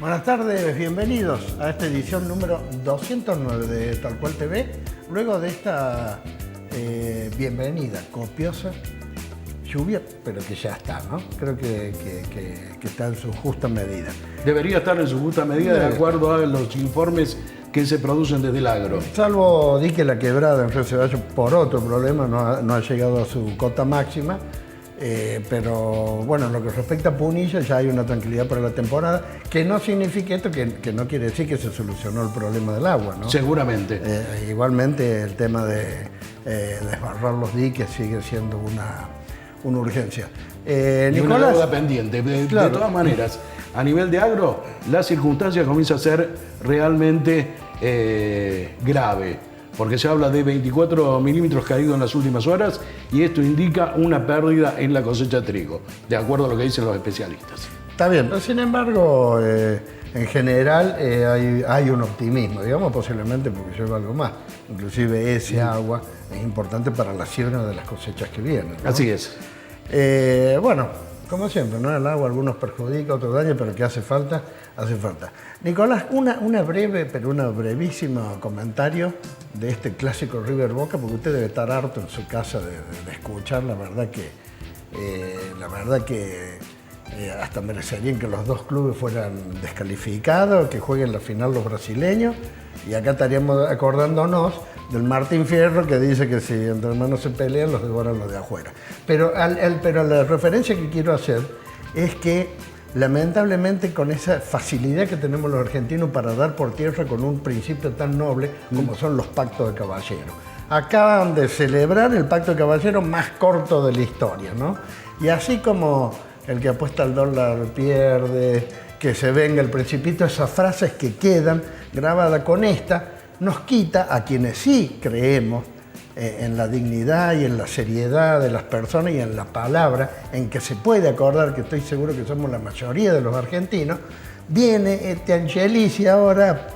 Buenas tardes, bienvenidos a esta edición número 209 de Tal Cual TV. Luego de esta bienvenida copiosa lluvia, pero que ya está, ¿no? Creo que está en su justa medida. Debería estar en su justa medida de acuerdo a los informes que se producen desde el agro. Salvo Dique La Quebrada en Río Ceballos, por otro problema, no ha llegado a su cota máxima. Pero bueno, en lo que respecta a Punilla ya hay una tranquilidad para la temporada, que no significa esto, que no quiere decir que se solucionó el problema del agua, ¿no? Seguramente. Igualmente el tema de desbarrar los diques sigue siendo una urgencia. Y Nicolás, una deuda pendiente. Claro. De todas maneras, a nivel de agro, la circunstancia comienza a ser realmente grave, porque se habla de 24 milímetros caídos en las últimas horas y esto indica una pérdida en la cosecha de trigo, de acuerdo a lo que dicen los especialistas. está bien, pero sin embargo, en general hay un optimismo, digamos, posiblemente porque lleva algo más. Inclusive ese agua es importante para la siembra de las cosechas que vienen, ¿no? Así es. Bueno, como siempre, ¿no? El agua algunos perjudica, otros daña, pero que hace falta, hace falta. Nicolás, una brevísimo comentario de este clásico River Boca, porque usted debe estar harto en su casa de escuchar. La verdad que hasta merecerían que los dos clubes fueran descalificados, que jueguen la final los brasileños, y acá estaríamos acordándonos del Martín Fierro, que dice que si entre hermanos se pelean, los devoran los de afuera. Pero la referencia que quiero hacer es que lamentablemente con esa facilidad que tenemos los argentinos para dar por tierra con un principio tan noble como son los pactos de caballeros. Acaban de celebrar el pacto de caballeros más corto de la historia, ¿no? Y así como el que apuesta al dólar pierde, que se venga el principito, esas frases que quedan grabadas con esta, nos quita a quienes sí creemos en la dignidad y en la seriedad de las personas y en la palabra, en que se puede acordar, que estoy seguro que somos la mayoría de los argentinos. Viene este Angelici ahora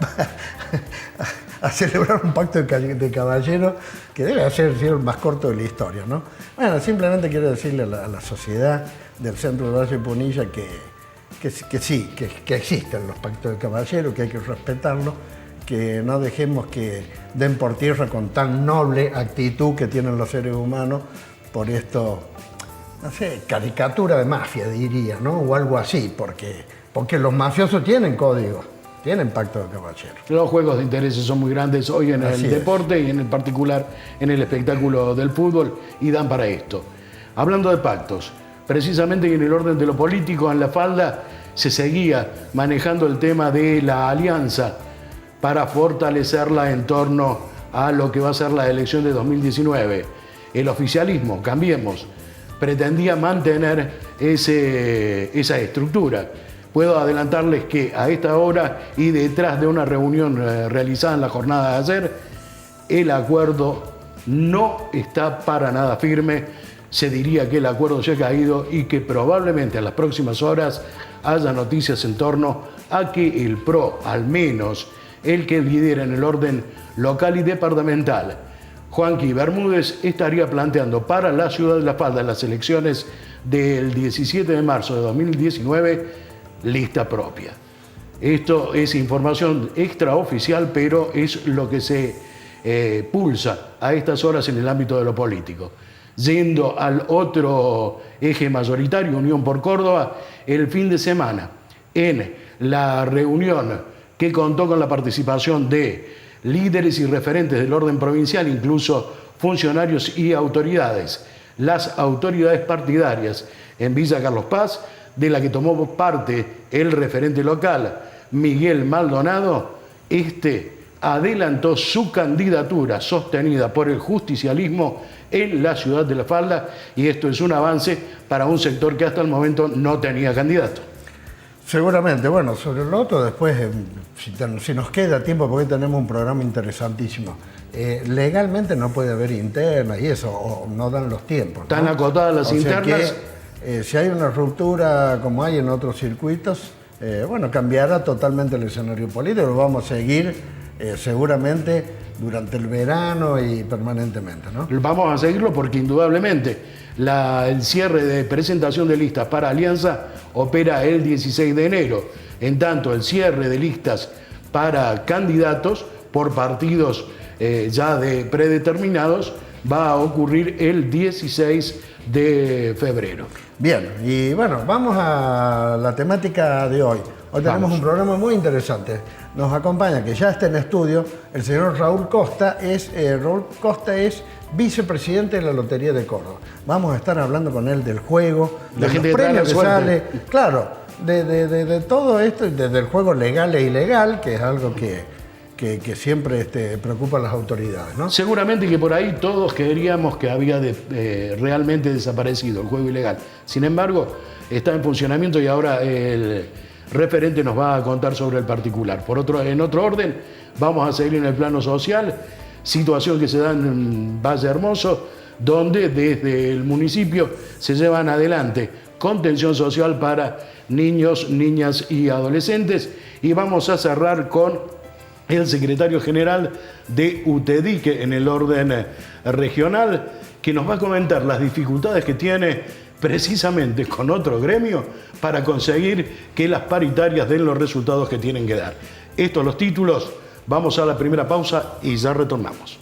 a celebrar un pacto de caballeros que debe ser el más corto de la historia, ¿no? Bueno, simplemente quiero decirle a la sociedad del centro de Valle Punilla que sí, que existen los pactos de caballeros, que hay que respetarlos, que no dejemos que den por tierra con tan noble actitud que tienen los seres humanos por esto, no sé, caricatura de mafia diría, ¿no? O algo así, porque los mafiosos tienen códigos, tienen pacto de caballeros. Los juegos de intereses son muy grandes hoy en Así el es. deporte y en el particular en el espectáculo del fútbol y dan para esto. Hablando de pactos, precisamente en el orden de lo político, en la falda se seguía manejando el tema de la alianza para fortalecerla en torno a lo que va a ser la elección de 2019. El oficialismo, Cambiemos, pretendía mantener esa estructura. Puedo adelantarles que a esta hora y detrás de una reunión realizada en la jornada de ayer, el acuerdo no está para nada firme. Se diría que el acuerdo ya ha caído y que probablemente en las próximas horas haya noticias en torno a que el PRO, al menos el que lidera en el orden local y departamental, Juanqui Bermúdez, estaría planteando para la ciudad de La Falda, en las elecciones del 17 de marzo de 2019, lista propia. Esto es información extraoficial, pero es lo que se pulsa a estas horas en el ámbito de lo político. Yendo al otro eje mayoritario, Unión por Córdoba, el fin de semana, en la reunión que contó con la participación de líderes y referentes del orden provincial, incluso funcionarios y autoridades. Las autoridades partidarias en Villa Carlos Paz, de la que tomó parte el referente local, Miguel Maldonado, adelantó su candidatura sostenida por el justicialismo en la ciudad de La Falda, y esto es un avance para un sector que hasta el momento no tenía candidato. Seguramente, bueno, sobre lo otro después, si nos queda tiempo, porque tenemos un programa interesantísimo. Legalmente no puede haber internas y eso, o no dan los tiempos, ¿no? Están acotadas las internas. Si hay una ruptura como hay en otros circuitos, bueno, cambiará totalmente el escenario político, lo vamos a seguir seguramente durante el verano y permanentemente, ¿no? Vamos a seguirlo porque indudablemente el cierre de presentación de listas para Alianza opera el 16 de enero. En tanto, el cierre de listas para candidatos por partidos ya predeterminados va a ocurrir el 16 de febrero. Bien, y bueno, vamos a la temática de hoy. Hoy tenemos un programa muy interesante. Nos acompaña, que ya está en estudio, el señor Raúl Costa. Raúl Costa es vicepresidente de la Lotería de Córdoba. Vamos a estar hablando con él del juego, de los premios que sale. Claro, de todo esto, desde el juego legal e ilegal, que es algo que siempre preocupa a las autoridades, ¿no? Seguramente que por ahí todos creeríamos que había realmente desaparecido el juego ilegal. Sin embargo, está en funcionamiento y ahora el referente nos va a contar sobre el particular. En otro orden, vamos a seguir en el plano social, situación que se da en Valle Hermoso, donde desde el municipio se llevan adelante contención social para niños, niñas y adolescentes. Y vamos a cerrar con el secretario general de UTEDIC en el orden regional, que nos va a comentar las dificultades que tiene precisamente con otro gremio para conseguir que las paritarias den los resultados que tienen que dar. Estos los títulos. Vamos a la primera pausa y ya retornamos.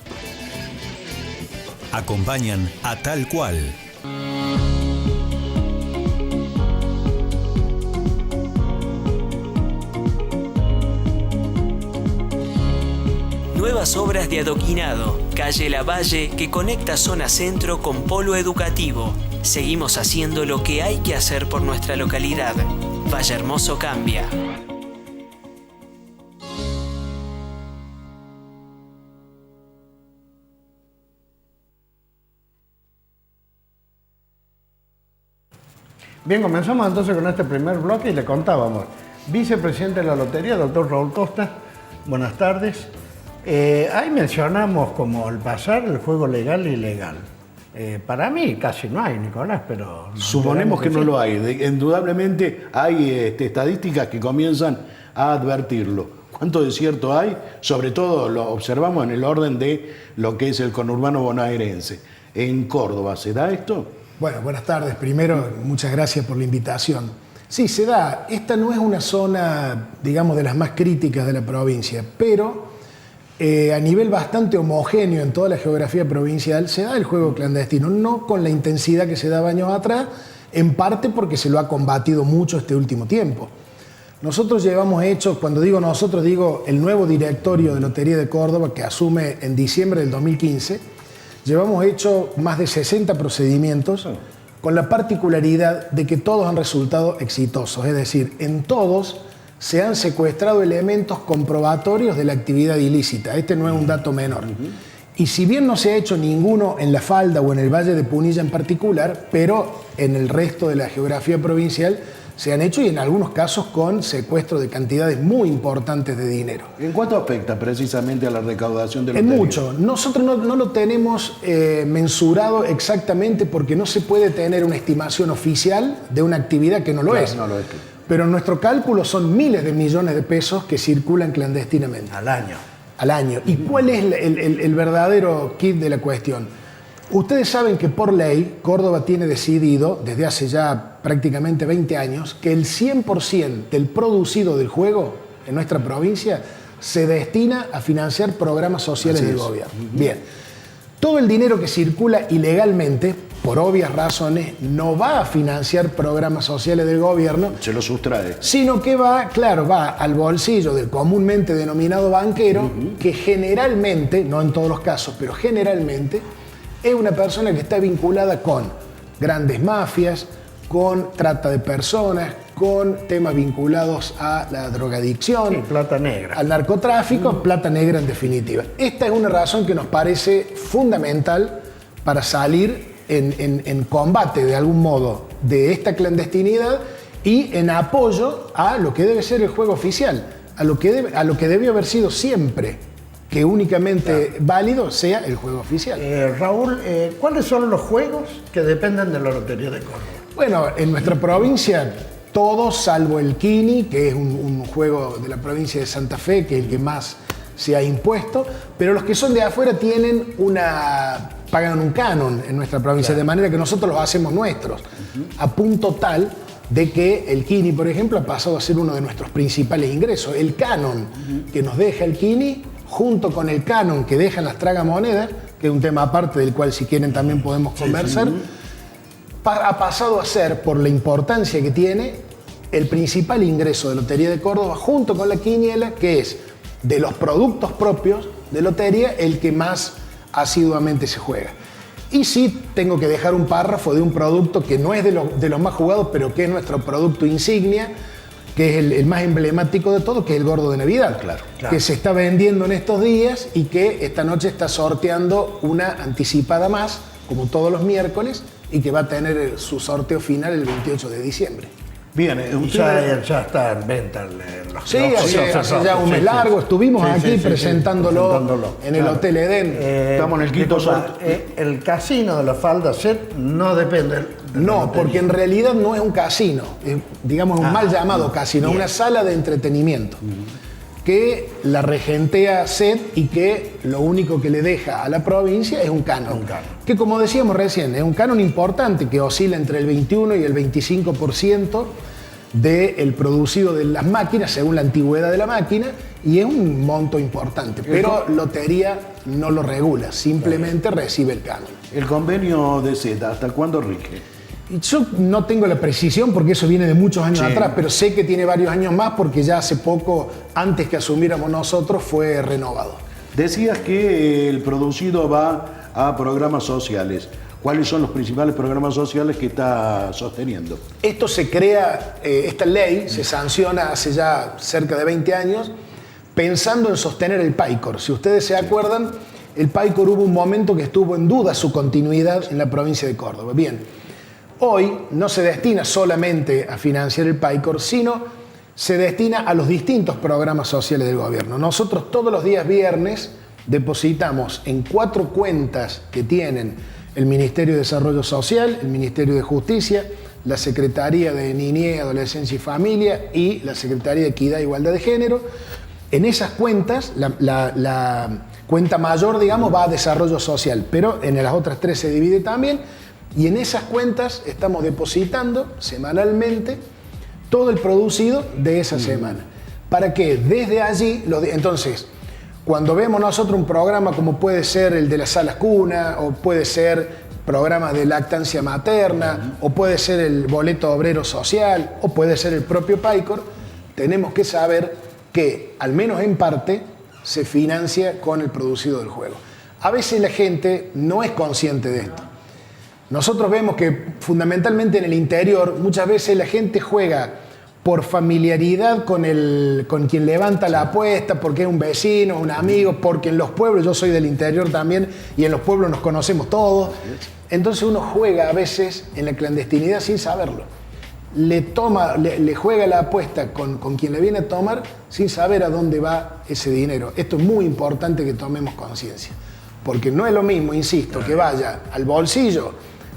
Acompañan a Tal Cual. Nuevas obras de adoquinado, calle Lavalle, que conecta zona centro con polo educativo. Seguimos haciendo lo que hay que hacer por nuestra localidad. Valle Hermoso cambia. Bien, comenzamos entonces con este primer bloque y le contábamos. Vicepresidente de la Lotería, doctor Raúl Costa, buenas tardes. Ahí mencionamos como al pasar el juego legal e ilegal. Para mí casi no hay, Nicolás, pero... Suponemos que no lo hay. Indudablemente hay estadísticas que comienzan a advertirlo. ¿Cuánto de cierto hay? Sobre todo lo observamos en el orden de lo que es el conurbano bonaerense. En Córdoba, ¿se da esto? Bueno, buenas tardes. Primero, muchas gracias por la invitación. Sí, se da. Esta no es una zona, digamos, de las más críticas de la provincia, pero a nivel bastante homogéneo en toda la geografía provincial se da el juego clandestino, no con la intensidad que se daba años atrás, en parte porque se lo ha combatido mucho este último tiempo. Nosotros llevamos hecho, cuando digo nosotros, digo el nuevo directorio de Lotería de Córdoba, que asume en diciembre del 2015, llevamos hecho más de 60 procedimientos, con la particularidad de que todos han resultado exitosos, es decir, en todos se han secuestrado elementos comprobatorios de la actividad ilícita. Este no es un dato menor. Y si bien no se ha hecho ninguno en La Falda o en el Valle de Punilla en particular, pero en el resto de la geografía provincial se han hecho, y en algunos casos con secuestro de cantidades muy importantes de dinero. ¿En cuánto afecta precisamente a la recaudación de los En mucho. Nosotros no lo tenemos mensurado exactamente porque no se puede tener una estimación oficial de una actividad que no lo es. No lo es. Pero en nuestro cálculo son miles de millones de pesos que circulan clandestinamente. Al año. ¿Y cuál es el verdadero kit de la cuestión? Ustedes saben que por ley Córdoba tiene decidido, desde hace ya prácticamente 20 años, que el 100% del producido del juego en nuestra provincia se destina a financiar programas sociales del gobierno. Bien. Todo el dinero que circula ilegalmente, por obvias razones, no va a financiar programas sociales del gobierno. Se lo sustrae. Sino que va al bolsillo del comúnmente denominado banquero, que generalmente, no en todos los casos, pero generalmente, es una persona que está vinculada con grandes mafias, con trata de personas, con temas vinculados a la drogadicción, Sí, plata negra. al narcotráfico, plata negra en definitiva. Esta es una razón que nos parece fundamental para salir en combate de algún modo de esta clandestinidad y en apoyo a lo que debe ser el juego oficial, a lo que debió haber sido siempre, que únicamente válido sea el juego oficial. Raúl, ¿cuáles son los juegos que dependen de la Lotería de Córdoba? Bueno, en nuestra provincia todos, salvo el Kini, que es un juego de la provincia de Santa Fe, que es el que más se ha impuesto, pero los que son de afuera pagan un canon en nuestra provincia, de manera que nosotros los hacemos nuestros, a punto tal de que el Kini, por ejemplo, ha pasado a ser uno de nuestros principales ingresos. El canon que nos deja el Kini, junto con el canon que dejan las tragamonedas, que es un tema aparte del cual si quieren también podemos conversar, ha pasado a ser, por la importancia que tiene, el principal ingreso de Lotería de Córdoba, junto con la quiniela, que es de los productos propios de lotería el que más asiduamente se juega. Y sí tengo que dejar un párrafo de un producto que no es de los más jugados, pero que es nuestro producto insignia, que es el más emblemático de todo, que es el gordo de Navidad, Claro. que se está vendiendo en estos días y que esta noche está sorteando una anticipada más, como todos los miércoles, y que va a tener su sorteo final el 28 de diciembre. Bien, Ya está en venta los Sí, los- hace ya un mes largo, estuvimos aquí presentándolo en el claro. Hotel Edén. Estamos en el quinto disculpa, sorteo. el casino de la Falda Set no depende de la No, lotería. porque en realidad no es un casino, es, digamos, un mal llamado casino, bien. una sala de entretenimiento que la regentea SED y que lo único que le deja a la provincia es un canon. Que, como decíamos recién, es un canon importante que oscila entre el 21 y el 25% del producido de las máquinas, según la antigüedad de la máquina, y es un monto importante. Pero Lotería no lo regula, simplemente recibe el canon. El convenio de SETA, ¿hasta cuándo rige? Y yo no tengo la precisión porque eso viene de muchos años atrás, pero sé que tiene varios años más porque ya hace poco, antes que asumiéramos nosotros, fue renovado. Decías que el producido va a programas sociales. ¿Cuáles son los principales programas sociales que está sosteniendo? Esto se crea, esta ley se sanciona hace ya cerca de 20 años pensando en sostener el PAICOR. Si ustedes se acuerdan, el PAICOR hubo un momento que estuvo en duda su continuidad en la provincia de Córdoba. Bien, hoy no se destina solamente a financiar el PAICOR, sino se destina a los distintos programas sociales del gobierno. Nosotros todos los días viernes depositamos en 4 cuentas que tienen el Ministerio de Desarrollo Social, el Ministerio de Justicia, la Secretaría de Niñez, Adolescencia y Familia y la Secretaría de Equidad e Igualdad de Género. En esas cuentas, la cuenta mayor, digamos, va a desarrollo social, pero en las otras 3 se divide también, y en esas cuentas estamos depositando semanalmente todo el producido de esa semana. Para que desde allí, entonces, cuando vemos nosotros un programa como puede ser el de las salas cuna, o puede ser programas de lactancia materna, o puede ser el boleto obrero social, o puede ser el propio PAICOR, tenemos que saber que, al menos en parte, se financia con el producido del juego. A veces la gente no es consciente de esto. Nosotros vemos que fundamentalmente en el interior muchas veces la gente juega por familiaridad con quien levanta la apuesta, porque es un vecino, un amigo, porque en los pueblos, yo soy del interior también, y en los pueblos nos conocemos todos. Entonces uno juega a veces en la clandestinidad sin saberlo. Le juega la apuesta con quien le viene a tomar sin saber a dónde va ese dinero. Esto es muy importante que tomemos conciencia, porque no es lo mismo, insisto, que vaya al bolsillo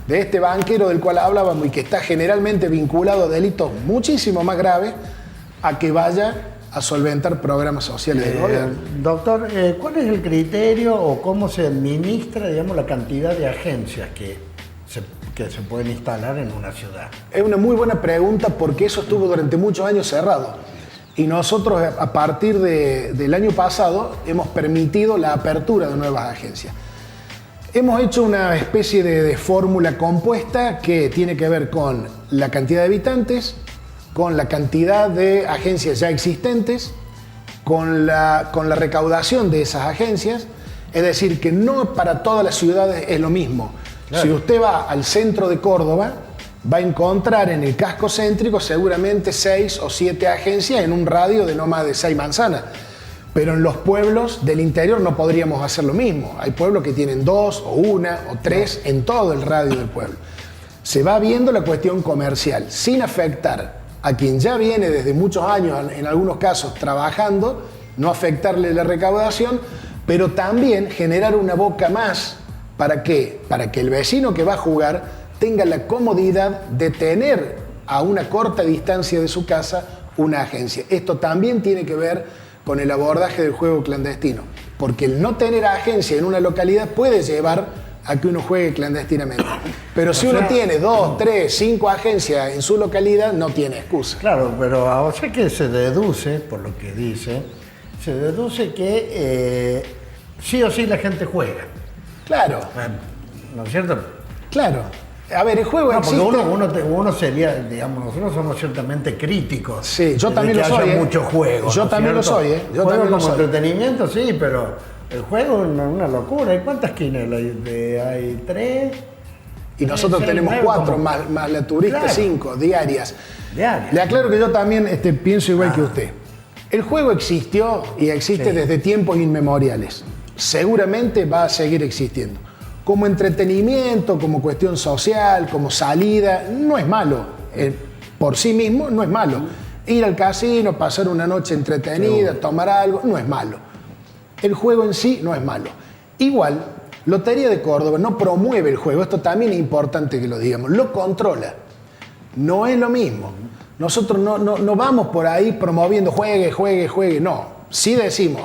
de este banquero del cual hablábamos y que está generalmente vinculado a delitos muchísimo más graves, a que vaya a solventar programas sociales del gobierno. Doctor, ¿cuál es el criterio o cómo se administra, digamos, la cantidad de agencias que se pueden instalar en una ciudad? Es una muy buena pregunta porque eso estuvo durante muchos años cerrado. Y nosotros, a partir del año pasado, hemos permitido la apertura de nuevas agencias. Hemos hecho una especie de fórmula compuesta que tiene que ver con la cantidad de habitantes, con la cantidad de agencias ya existentes, con la recaudación de esas agencias Es decir, que no para todas las ciudades es lo mismo. Claro. Si usted va al centro de Córdoba, va a encontrar en el casco céntrico seguramente 6 o 7 agencias en un radio de no más de 6 manzanas. Pero en los pueblos del interior no podríamos hacer lo mismo. Hay pueblos que tienen 2 o 1 o 3 en todo el radio del pueblo. Se va viendo la cuestión comercial sin afectar a quien ya viene desde muchos años, en algunos casos trabajando, no afectarle la recaudación, pero también generar una boca más. ¿Para qué? Para que el vecino que va a jugar tenga la comodidad de tener a una corta distancia de su casa una agencia. Esto también tiene que ver con el abordaje del juego clandestino, porque el no tener agencia en una localidad puede llevar a que uno juegue clandestinamente. Pero si uno tiene 2, 3, 5 agencias en su localidad, no tiene excusa. Claro, pero o sea que se deduce, por lo que dice, se deduce que sí o sí la gente juega. Claro, ¿No es cierto? claro. A ver, el juego No, existe... porque uno sería, digamos, nosotros somos ciertamente críticos. Sí, yo de también que lo soy, haya ¿eh? mucho juego. Yo ¿no es también lo cierto? soy, ¿eh? Yo Juego también lo como soy. entretenimiento, sí, pero el juego es una locura. ¿Y cuántas quinelas hay? 3. Y nosotros tenemos 4, más la turista, Claro. 5 diarias. Diarias. Le aclaro que yo también pienso igual que usted. El juego existió y existe Sí. desde tiempos inmemoriales. Seguramente va a seguir existiendo. Como entretenimiento, como cuestión social, como salida, no es malo. Por sí mismo no es malo. Ir al casino, pasar una noche entretenida, tomar algo, no es malo. El juego en sí no es malo. Igual, Lotería de Córdoba no promueve el juego, esto también es importante que lo digamos, lo controla. No es lo mismo. Nosotros no vamos por ahí promoviendo juegue, no. Sí decimos,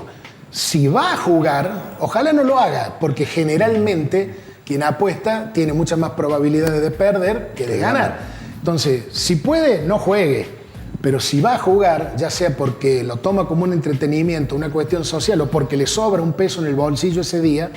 si va a jugar, ojalá no lo haga, porque generalmente quien apuesta tiene muchas más probabilidades de perder que de ganar. Entonces, si puede, no juegue. Pero si va a jugar, ya sea porque lo toma como un entretenimiento, una cuestión social, o porque le sobra un peso en el bolsillo ese día,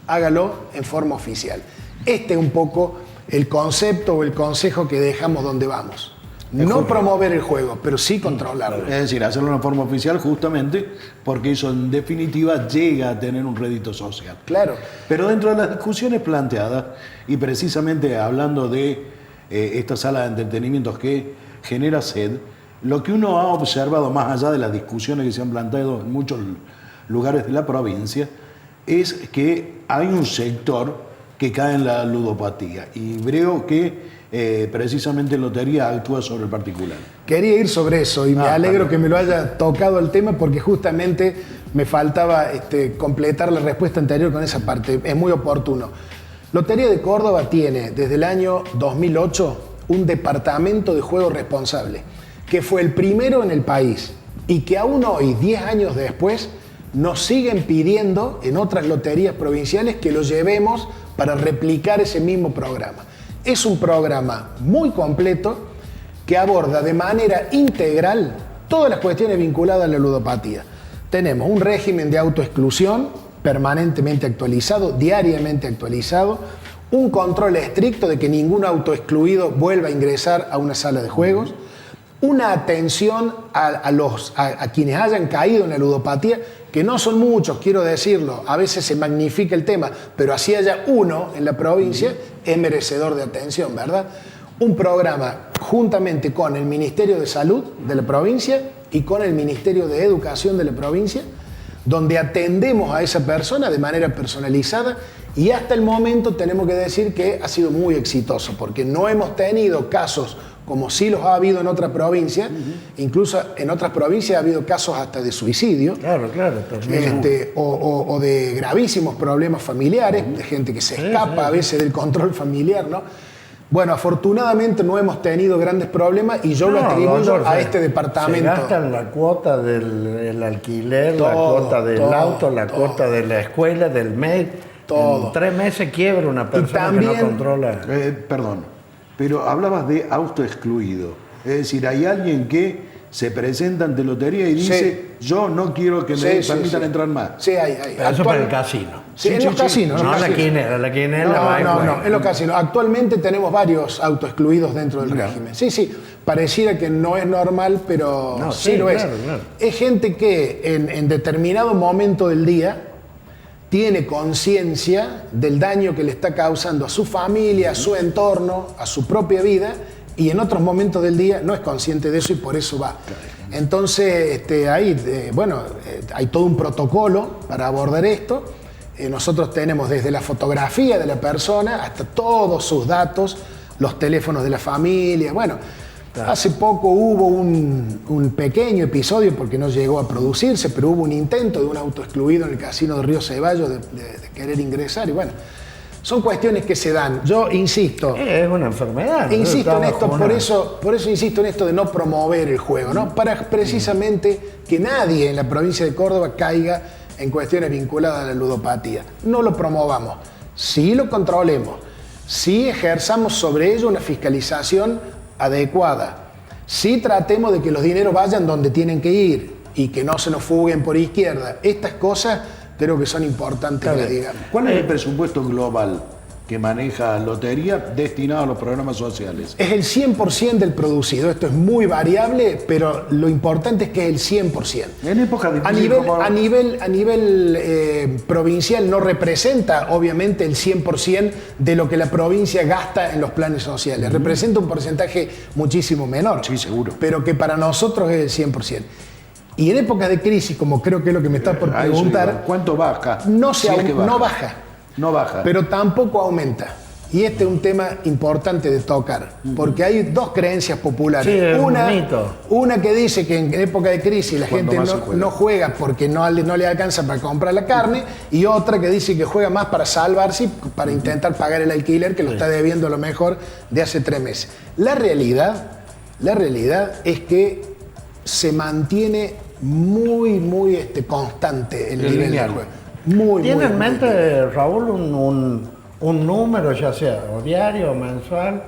hágalo en forma oficial. Este es un poco el concepto o el consejo que dejamos donde vamos. No promover el juego, pero sí controlarlo. Es decir, hacerlo de una forma oficial justamente porque eso en definitiva llega a tener un rédito social. Claro. Pero dentro de las discusiones planteadas, y precisamente hablando de esta sala de entretenimientos que genera sed, lo que uno ha observado más allá de las discusiones que se han planteado en muchos lugares de la provincia, es que hay un sector que cae en la ludopatía. Y creo que precisamente Lotería actúa sobre el particular. Quería ir sobre eso y me alegro que me lo haya tocado el tema porque justamente me faltaba completar la respuesta anterior con esa parte. Es muy oportuno. Lotería de Córdoba tiene desde el año 2008 un departamento de juego responsable que fue el primero en el país y que aún hoy, 10 años después, nos siguen pidiendo en otras loterías provinciales que lo llevemos para replicar ese mismo programa. Es un programa muy completo que aborda de manera integral todas las cuestiones vinculadas a la ludopatía. Tenemos un régimen de autoexclusión permanentemente actualizado, diariamente actualizado, un control estricto de que ningún autoexcluido vuelva a ingresar a una sala de juegos, una atención a quienes hayan caído en la ludopatía, que no son muchos, quiero decirlo, a veces se magnifica el tema, pero así haya uno en la provincia, es merecedor de atención, ¿verdad? Un programa juntamente con el Ministerio de Salud de la provincia y con el Ministerio de Educación de la provincia, donde atendemos a esa persona de manera personalizada y hasta el momento tenemos que decir que ha sido muy exitoso, porque no hemos tenido casos como sí los ha habido en otras provincias, incluso en otras provincias ha habido casos hasta de suicidio, Claro, también. o de gravísimos problemas familiares, de gente que se escapa a veces del control familiar, ¿no? Bueno, afortunadamente no hemos tenido grandes problemas y yo lo atribuyo a este departamento. Se gastan la cuota del alquiler, la Todo, cuota del auto, la cuota de la escuela, del MED. Todo. En 3 meses quiebra una persona que también- no controla. Perdón, pero hablabas de autoexcluido. Es decir, hay alguien que se presenta ante Lotería y dice, yo no quiero que me permitan entrar más. Sí, hay. Pero eso para el casino. Sí, en los casinos. No, en los la casinos. quinela va y juega. No, en los casinos. Actualmente tenemos varios autoexcluidos dentro del Claro. régimen. Sí, pareciera que no es normal, pero No, sí sí, lo es. claro. Es gente que en determinado momento del día tiene conciencia del daño que le está causando a su familia, a su entorno, a su propia vida, y en otros momentos del día no es consciente de eso y por eso va. Entonces, hay todo un protocolo para abordar esto. Nosotros tenemos desde la fotografía de la persona hasta todos sus datos, los teléfonos de la familia. Bueno, hace poco hubo un pequeño episodio, porque no llegó a producirse, pero hubo un intento de un auto excluido en el casino de Río Ceballos de querer ingresar. Y bueno, son cuestiones que se dan. Yo insisto. Es una enfermedad. Insisto en esto, por eso insisto en esto de no promover el juego, ¿no? Para precisamente que nadie en la provincia de Córdoba caiga en cuestiones vinculadas a la ludopatía. No lo promovamos, sí lo controlemos, sí ejerzamos sobre ello una fiscalización adecuada, sí tratemos de que los dineros vayan donde tienen que ir y que no se nos fuguen por izquierda. Estas cosas creo que son importantes que las digamos. ¿Cuál es el presupuesto global que maneja Lotería destinado a los programas sociales? Es el 100% del producido. Esto es muy variable, pero lo importante es que es el 100%. En época de a nivel provincial no representa, obviamente, el 100% de lo que la provincia gasta en los planes sociales. Representa un porcentaje muchísimo menor. Sí, seguro. Pero que para nosotros es el 100%. Y en épocas de crisis, como creo que es lo que me está por preguntar, ¿cuánto baja? No baja. No baja. Pero tampoco aumenta. Y este es un tema importante de tocar, porque hay dos creencias populares. Sí, es un mito. Una que dice que en época de crisis la gente no juega porque no le alcanza para comprar la carne, y otra que dice que juega más para salvarse, para intentar pagar el alquiler que lo está debiendo a lo mejor de hace 3 meses. La realidad es que se mantiene muy constante el nivel de juego. ¿Tiene en mente, Raúl, un número, ya sea o diario o mensual,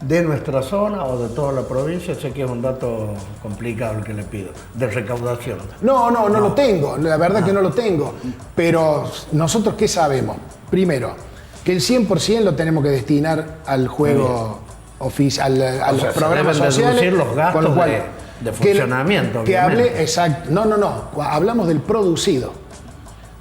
de nuestra zona o de toda la provincia? Sé que es un dato complicado el que le pido, de recaudación. No lo tengo, la verdad que no lo tengo. Pero nosotros, ¿qué sabemos? Primero, que el 100% lo tenemos que destinar al juego oficial, a los programas sociales. Los gastos con lo cual, de funcionamiento. Que hable, exacto. No. Hablamos del producido.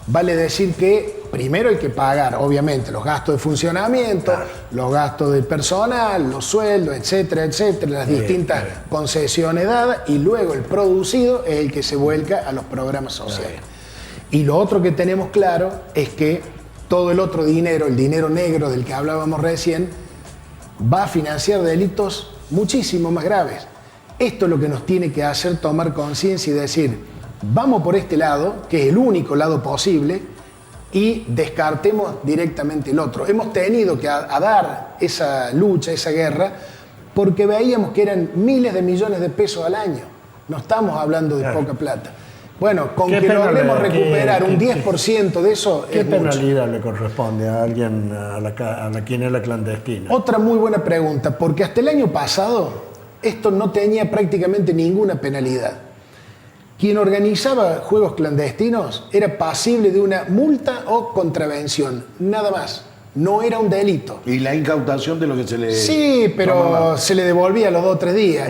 Vale decir que primero hay que pagar, obviamente, los gastos de funcionamiento, los gastos del personal, los sueldos, etcétera, las distintas concesiones dadas, y luego el producido es el que se vuelca a los programas sociales. Y lo otro que tenemos claro es que todo el otro dinero, el dinero negro del que hablábamos recién, va a financiar delitos muchísimo más graves. Esto es lo que nos tiene que hacer tomar conciencia y decir: vamos por este lado, que es el único lado posible, y descartemos directamente el otro. Hemos tenido que dar esa lucha, esa guerra, porque veíamos que eran miles de millones de pesos al año. No estamos hablando de poca plata. Bueno, con que logremos recuperar un 10% de eso. ¿Qué penalidad le corresponde a alguien, a la quinela clandestina? Otra muy buena pregunta, porque hasta el año pasado esto no tenía prácticamente ninguna penalidad. Quien organizaba juegos clandestinos era pasible de una multa o contravención, nada más. No era un delito. ¿Y la incautación de lo que se le... Sí, pero se le devolvía a los 2 o 3 días.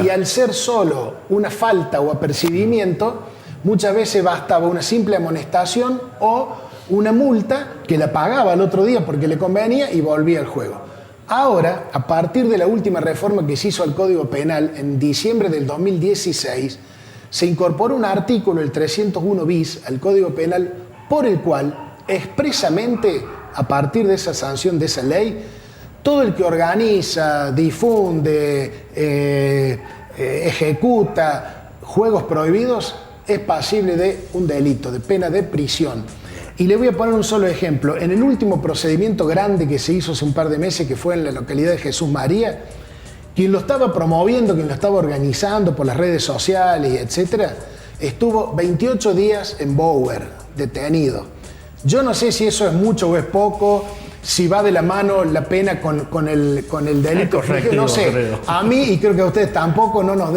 Y al ser solo una falta o apercibimiento, muchas veces bastaba una simple amonestación o una multa que la pagaba al otro día porque le convenía y volvía al juego. Ahora, a partir de la última reforma que se hizo al Código Penal en diciembre del 2016, se incorporó un artículo, el 301 bis, al Código Penal, por el cual expresamente, a partir de esa sanción, de esa ley, todo el que organiza, difunde, ejecuta juegos prohibidos es pasible de un delito, de pena de prisión. Y le voy a poner un solo ejemplo. En el último procedimiento grande que se hizo hace un par de meses, que fue en la localidad de Jesús María, quien lo estaba promoviendo, quien lo estaba organizando por las redes sociales, etcétera, estuvo 28 días en Bower, detenido. Yo no sé si eso es mucho o es poco, si va de la mano la pena con el delito. No sé, creo. A mí, y creo que a ustedes tampoco, no nos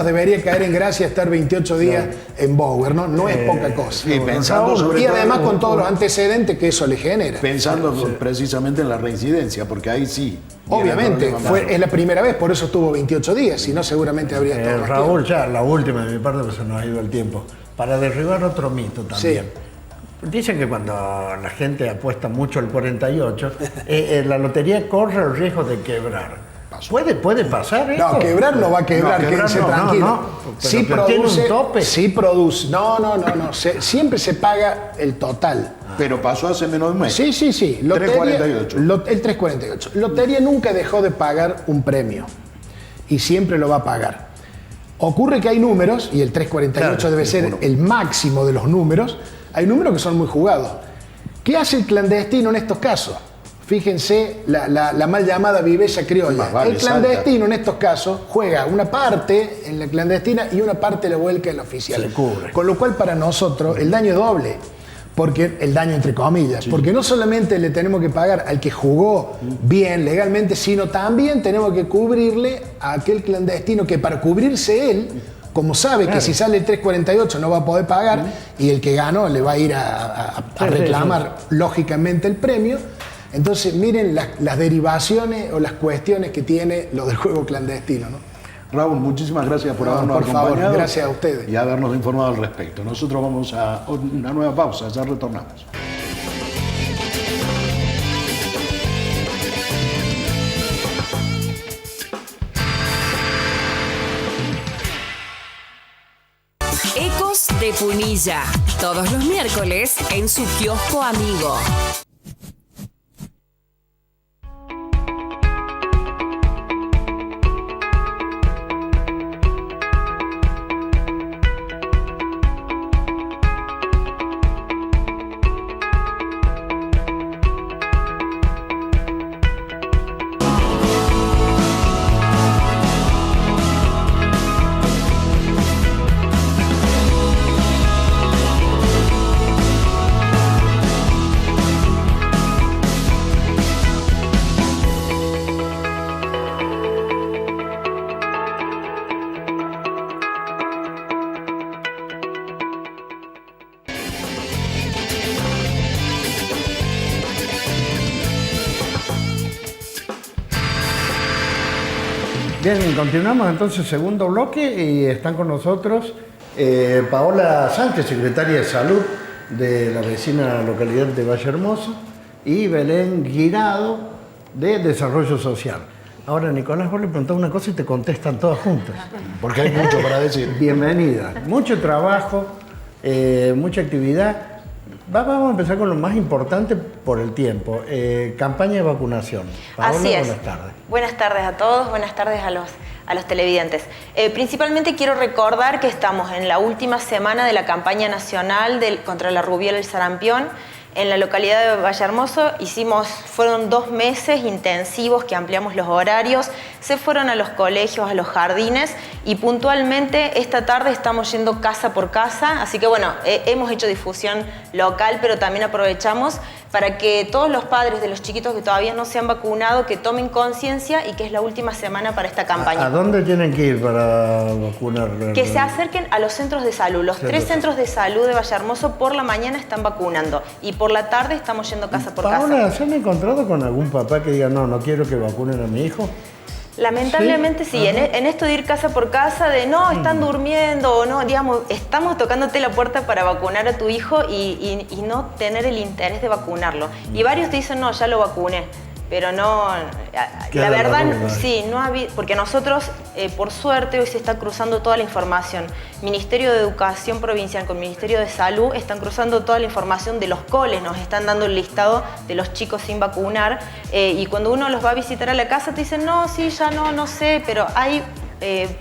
debería caer en gracia estar 28 días en Bower, no es poca cosa. Y además con todos los antecedentes que eso le genera. Pensando precisamente en la reincidencia, porque ahí sí. Obviamente, es la primera vez, por eso estuvo 28 días, si no seguramente habría estado más Raúl, tiempo. Ya la última de mi parte, pues se nos ha ido el tiempo. Para derribar otro mito también. Sí. Dicen que cuando la gente apuesta mucho al 48, la lotería corre el riesgo de quebrar. ¿Puede pasar esto? No, quebrar no va a quebrar, no, quédense no, tranquilo. no, Sí pero produce, tiene un tope. sí produce. No. Siempre se paga el total. Pero pasó hace menos de un mes. Sí. 3.48. El 3.48. Lotería nunca dejó de pagar un premio. Y siempre lo va a pagar. Ocurre que hay números, y el 3.48 Claro, debe ser el máximo de los números. Hay números que son muy jugados. ¿Qué hace el clandestino en estos casos? Fíjense la mal llamada viveza criolla. Más vale, el clandestino en estos casos juega una parte en la clandestina y una parte la vuelca en la oficial. Se cubre. Con lo cual para nosotros el daño es doble. Porque el daño entre comillas. Sí. Porque no solamente le tenemos que pagar al que jugó bien, legalmente, sino también tenemos que cubrirle a aquel clandestino que para cubrirse él, como sabe que si sale el 3.48 no va a poder pagar y el que ganó le va a ir a reclamar lógicamente el premio. Entonces miren las derivaciones o las cuestiones que tiene lo del juego clandestino, ¿no? Raúl, muchísimas gracias por habernos acompañado. Por favor, gracias a ustedes. Y habernos informado al respecto. Nosotros vamos a una nueva pausa, ya retornamos. Ecos de Punilla, todos los miércoles en su kiosco amigo. Bien, continuamos entonces segundo bloque y están con nosotros Paola Sánchez, secretaria de Salud de la vecina localidad de Valle Hermoso, y Belén Guirado de Desarrollo Social. Ahora, Nicolás, vos le preguntás una cosa y te contestan todas juntas. Porque hay mucho para decir. Bienvenida. Mucho trabajo, mucha actividad. Vamos a empezar con lo más importante por el tiempo. Campaña de vacunación. Paola, así es. Buenas tardes. Buenas tardes a todos, buenas tardes a los televidentes. Principalmente quiero recordar que estamos en la última semana de la campaña nacional contra la rubiola y el sarampión. En la localidad de Valle Hermoso fueron 2 meses intensivos que ampliamos los horarios, se fueron a los colegios, a los jardines y puntualmente esta tarde estamos yendo casa por casa, así que bueno, hemos hecho difusión local, pero también aprovechamos para que todos los padres de los chiquitos que todavía no se han vacunado, que tomen conciencia y que es la última semana para esta campaña. ¿A dónde tienen que ir para vacunar? Que se acerquen a los centros de salud. Los 3 centros de salud de Valle Hermoso por la mañana están vacunando y por la tarde estamos yendo casa por casa. Paola, ¿se han encontrado con algún papá que diga no quiero que vacunen a mi hijo? Lamentablemente sí, en esto de ir casa por casa, de no, están durmiendo o no, digamos, estamos tocándote la puerta para vacunar a tu hijo y no tener el interés de vacunarlo. Y varios te dicen, no, ya lo vacuné, pero no, la verdad, sí, no ha habido, porque nosotros, por suerte, hoy se está cruzando toda la información. Ministerio de Educación Provincial con Ministerio de Salud están cruzando toda la información de los coles, nos están dando el listado de los chicos sin vacunar y cuando uno los va a visitar a la casa te dicen, no, sí, ya no sé, pero hay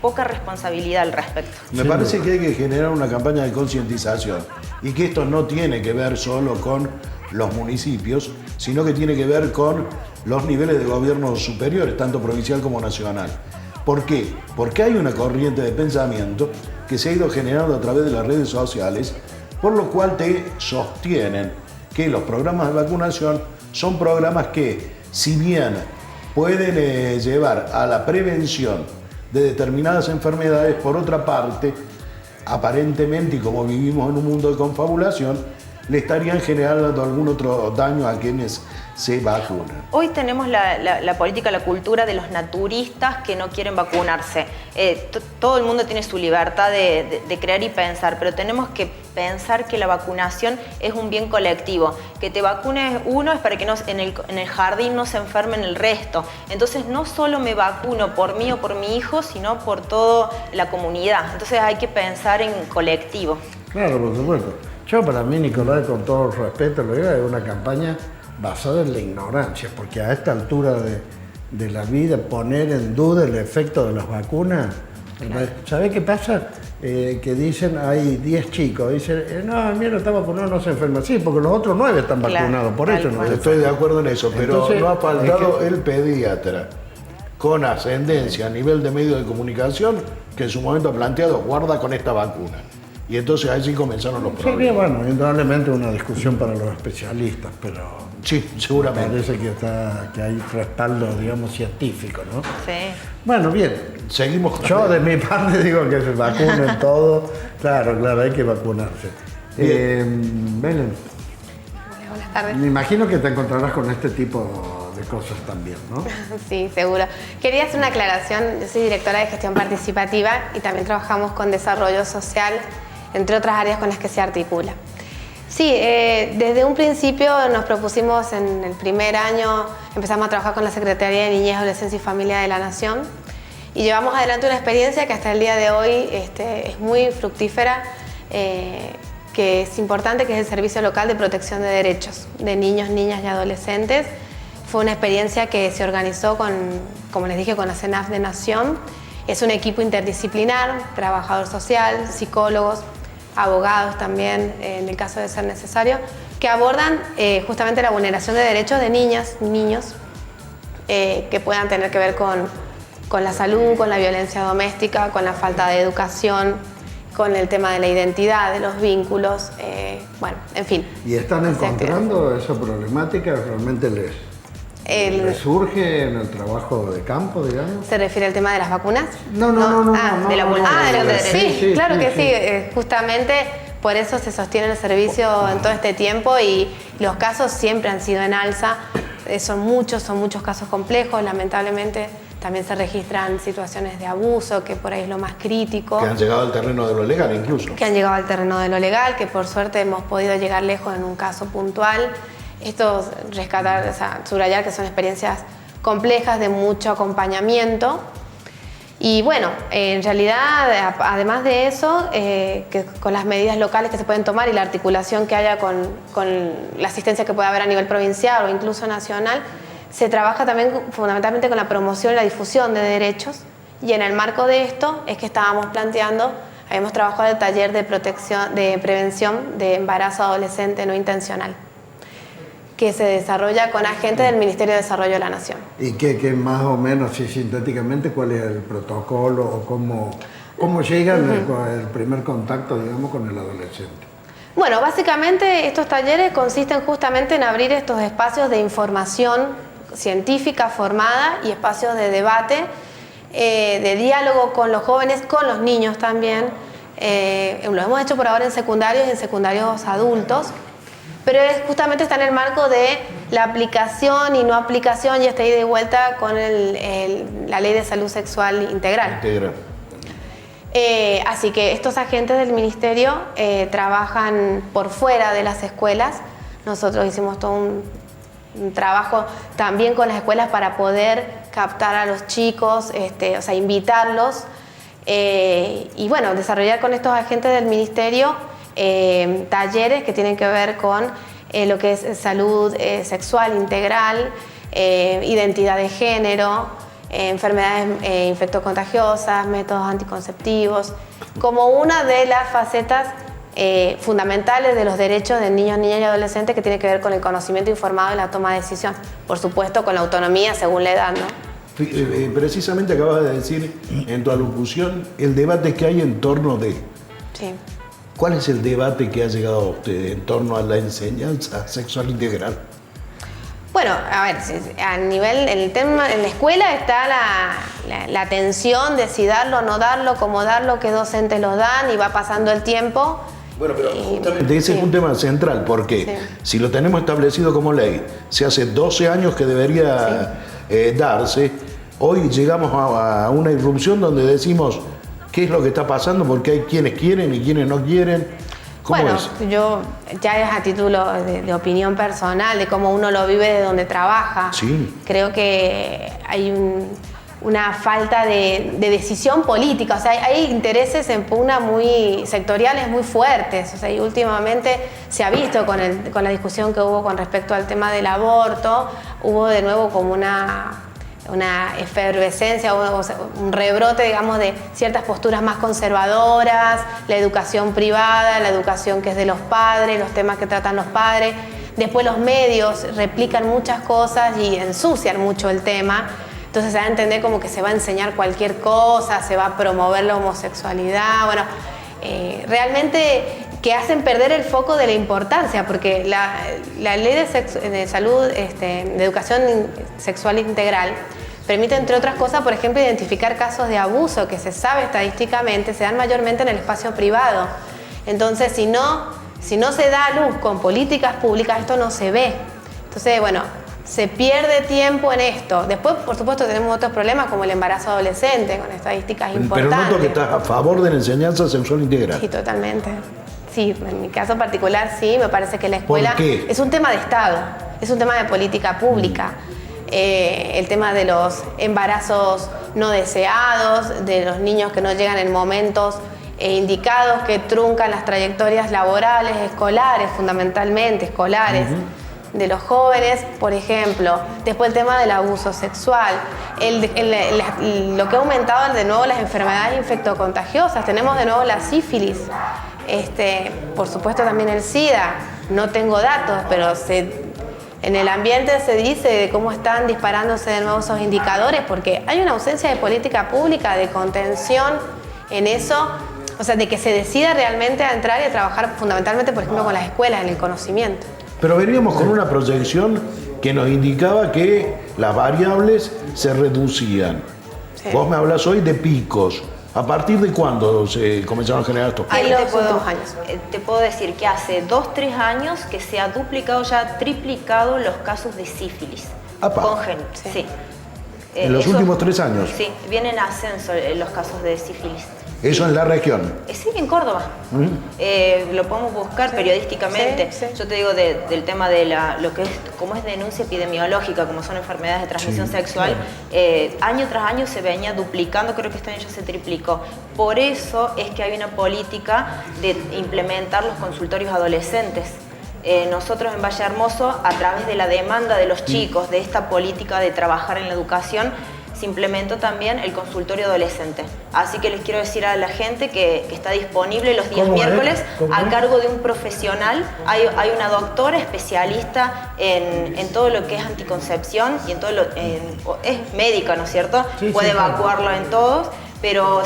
poca responsabilidad al respecto. Me parece que hay que generar una campaña de concientización y que esto no tiene que ver solo con los municipios, sino que tiene que ver con los niveles de gobierno superiores, tanto provincial como nacional. ¿Por qué? Porque hay una corriente de pensamiento que se ha ido generando a través de las redes sociales, por lo cual te sostienen que los programas de vacunación son programas que, si bien pueden llevar a la prevención de determinadas enfermedades, por otra parte, aparentemente, y como vivimos en un mundo de confabulación, le estarían generando algún otro daño a quienes se vacunan. Hoy tenemos la política, la cultura de los naturistas que no quieren vacunarse. Todo el mundo tiene su libertad de creer y pensar, pero tenemos que pensar que la vacunación es un bien colectivo. Que te vacunes uno es para que en el jardín no se enfermen el resto. Entonces no solo me vacuno por mí o por mi hijo, sino por toda la comunidad. Entonces hay que pensar en colectivo. Claro, por supuesto. Yo, para mí, Nicolás, con todo el respeto, lo digo, es una campaña basada en la ignorancia, porque a esta altura de la vida poner en duda el efecto de las vacunas, claro. ¿Sabés qué pasa? Que dicen, hay 10 chicos, dicen, no, mira, está vacunado, no se enferma. Sí, porque los otros 9 están vacunados, por eso no. Estoy de acuerdo en eso, pero entonces, no ha faltado el pediatra con ascendencia a nivel de medios de comunicación que en su momento ha planteado, guarda con esta vacuna. Y entonces así comenzaron los problemas. Sería, bueno, indudablemente una discusión para los especialistas, pero sí, seguramente. Parece que hay respaldo, digamos, científico, ¿no? Sí. Bueno, bien. Seguimos. Yo de mi parte digo que se vacunen todo. Claro, hay que vacunarse. Belén. Buenas tardes. Me imagino que te encontrarás con este tipo de cosas también, ¿no? Sí, seguro. Quería hacer una aclaración. Yo soy directora de gestión participativa y también trabajamos con desarrollo social, entre otras áreas con las que se articula. Sí, desde un principio nos propusimos en el primer año, empezamos a trabajar con la Secretaría de Niñez, Adolescencia y Familia de la Nación y llevamos adelante una experiencia que hasta el día de hoy es muy fructífera, que es importante, que es el Servicio Local de Protección de Derechos de Niños, Niñas y Adolescentes. Fue una experiencia que se organizó como les dije, con la CENAF de Nación. Es un equipo interdisciplinar, trabajador social, psicólogos, abogados también, en el caso de ser necesario, que abordan justamente la vulneración de derechos de niñas y niños que puedan tener que ver con la salud, con la violencia doméstica, con la falta de educación, con el tema de la identidad, de los vínculos, bueno, en fin. ¿Y están encontrando esa problemática? ¿Realmente les surge en el trabajo de campo, digamos? ¿Se refiere al tema de las vacunas? No. De la vulneración de derechos. Sí, claro que sí. Justamente por eso se sostiene el servicio en todo este tiempo y los casos siempre han sido en alza. Son muchos casos complejos, lamentablemente. También se registran situaciones de abuso, que por ahí es lo más crítico. Que han llegado al terreno de lo legal incluso. Que han llegado al terreno de lo legal, que por suerte hemos podido llegar lejos en un caso puntual. Esto rescatar, subrayar que son experiencias complejas de mucho acompañamiento. Y bueno, en realidad, además de eso, que con las medidas locales que se pueden tomar y la articulación que haya con la asistencia que pueda haber a nivel provincial o incluso nacional, se trabaja también fundamentalmente con la promoción y la difusión de derechos. Y en el marco de esto es que estábamos planteando, habíamos trabajado el taller de prevención de embarazo adolescente no intencional, que se desarrolla con agentes del Ministerio de Desarrollo de la Nación. ¿Y qué más o menos, si sintéticamente, cuál es el protocolo o cómo llega el primer contacto, digamos, con el adolescente? Bueno, básicamente estos talleres consisten justamente en abrir estos espacios de información científica formada y espacios de debate, de diálogo con los jóvenes, con los niños también. Lo hemos hecho por ahora en secundarios y en secundarios adultos, pero justamente está en el marco de la aplicación y no aplicación y esta ida y vuelta con la Ley de Salud Sexual Integral. Así que estos agentes del Ministerio trabajan por fuera de las escuelas. Nosotros hicimos todo un trabajo también con las escuelas para poder captar a los chicos, invitarlos y bueno, desarrollar con estos agentes del Ministerio talleres que tienen que ver con lo que es salud sexual integral, identidad de género, enfermedades infectocontagiosas, métodos anticonceptivos, como una de las facetas fundamentales de los derechos de niños, niñas y adolescentes que tiene que ver con el conocimiento informado y la toma de decisión. Por supuesto, con la autonomía según la edad, ¿no? Precisamente acabas de decir en tu alocución el debate que hay en torno de... Sí. ¿Cuál es el debate que ha llegado a usted en torno a la enseñanza sexual integral? Bueno, a ver, a nivel, en la escuela está la tensión de si darlo o no darlo, cómo darlo, qué docentes lo dan y va pasando el tiempo Bueno, pero justamente ese es un tema central, porque si lo tenemos establecido como ley, se hace 12 años que debería darse, hoy llegamos a una irrupción donde decimos qué es lo que está pasando, porque hay quienes quieren y quienes no quieren. ¿Cómo es? Yo ya es a título de opinión personal, de cómo uno lo vive de donde trabaja. Sí. Creo que hay una falta de decisión política, o sea, hay intereses en pugna muy sectoriales muy fuertes, o sea, y últimamente se ha visto con la discusión que hubo con respecto al tema del aborto, hubo de nuevo como una efervescencia, o sea, un rebrote, digamos, de ciertas posturas más conservadoras, la educación privada, la educación que es de los padres, los temas que tratan los padres. Después los medios replican muchas cosas y ensucian mucho el tema. Entonces se da a entender como que se va a enseñar cualquier cosa, se va a promover la homosexualidad. Bueno, realmente que hacen perder el foco de la importancia, porque la ley de salud, de educación sexual integral, permite, entre otras cosas, por ejemplo, identificar casos de abuso que se sabe estadísticamente se dan mayormente en el espacio privado. Entonces, si no se da a luz con políticas públicas, esto no se ve. Entonces, bueno, se pierde tiempo en esto. Después, por supuesto, tenemos otros problemas como el embarazo adolescente, con estadísticas importantes. Pero noto que estás a favor de la enseñanza sexual integral. Sí, totalmente. Sí, en mi caso particular sí, me parece que la escuela ¿Por qué? Es un tema de Estado, es un tema de política pública. El tema de los embarazos no deseados, de los niños que no llegan en momentos indicados, que truncan las trayectorias laborales, escolares, fundamentalmente escolares. De los jóvenes, por ejemplo. Después el tema del abuso sexual, lo que ha aumentado de nuevo las enfermedades infectocontagiosas. Tenemos de nuevo la sífilis, por supuesto también el SIDA. No tengo datos, pero en el ambiente se dice de cómo están disparándose de nuevo esos indicadores, porque hay una ausencia de política pública, de contención en eso, o sea, de que se decida realmente a entrar y a trabajar fundamentalmente, por ejemplo, con las escuelas, en el conocimiento. Pero veníamos con una proyección que nos indicaba que las variables se reducían. Sí. Vos me hablas hoy de picos. ¿A partir de cuándo se comenzaron a generar estos picos? Ahí te puedo decir que hace 2-3 años que se ha duplicado, ya triplicado los casos de sífilis. Congénito. Sí. ¿En los últimos 3 años? Sí, vienen en ascenso los casos de sífilis. ¿Eso en la región? Sí, en Córdoba. Lo podemos buscar periodísticamente. Sí. Yo te digo del tema de lo que es, como es denuncia epidemiológica, como son enfermedades de transmisión sexual, año tras año se venía duplicando, creo que este año ya se triplicó. Por eso es que hay una política de implementar los consultorios adolescentes. Nosotros en Valle Hermoso, a través de la demanda de los chicos, de esta política de trabajar en la educación, se implementó también el consultorio adolescente. Así que les quiero decir a la gente que está disponible los días miércoles a cargo de un profesional. Hay una doctora especialista en todo lo que es anticoncepción y en todo es médica, ¿no es cierto? Sí, puede evacuarlo en todos, pero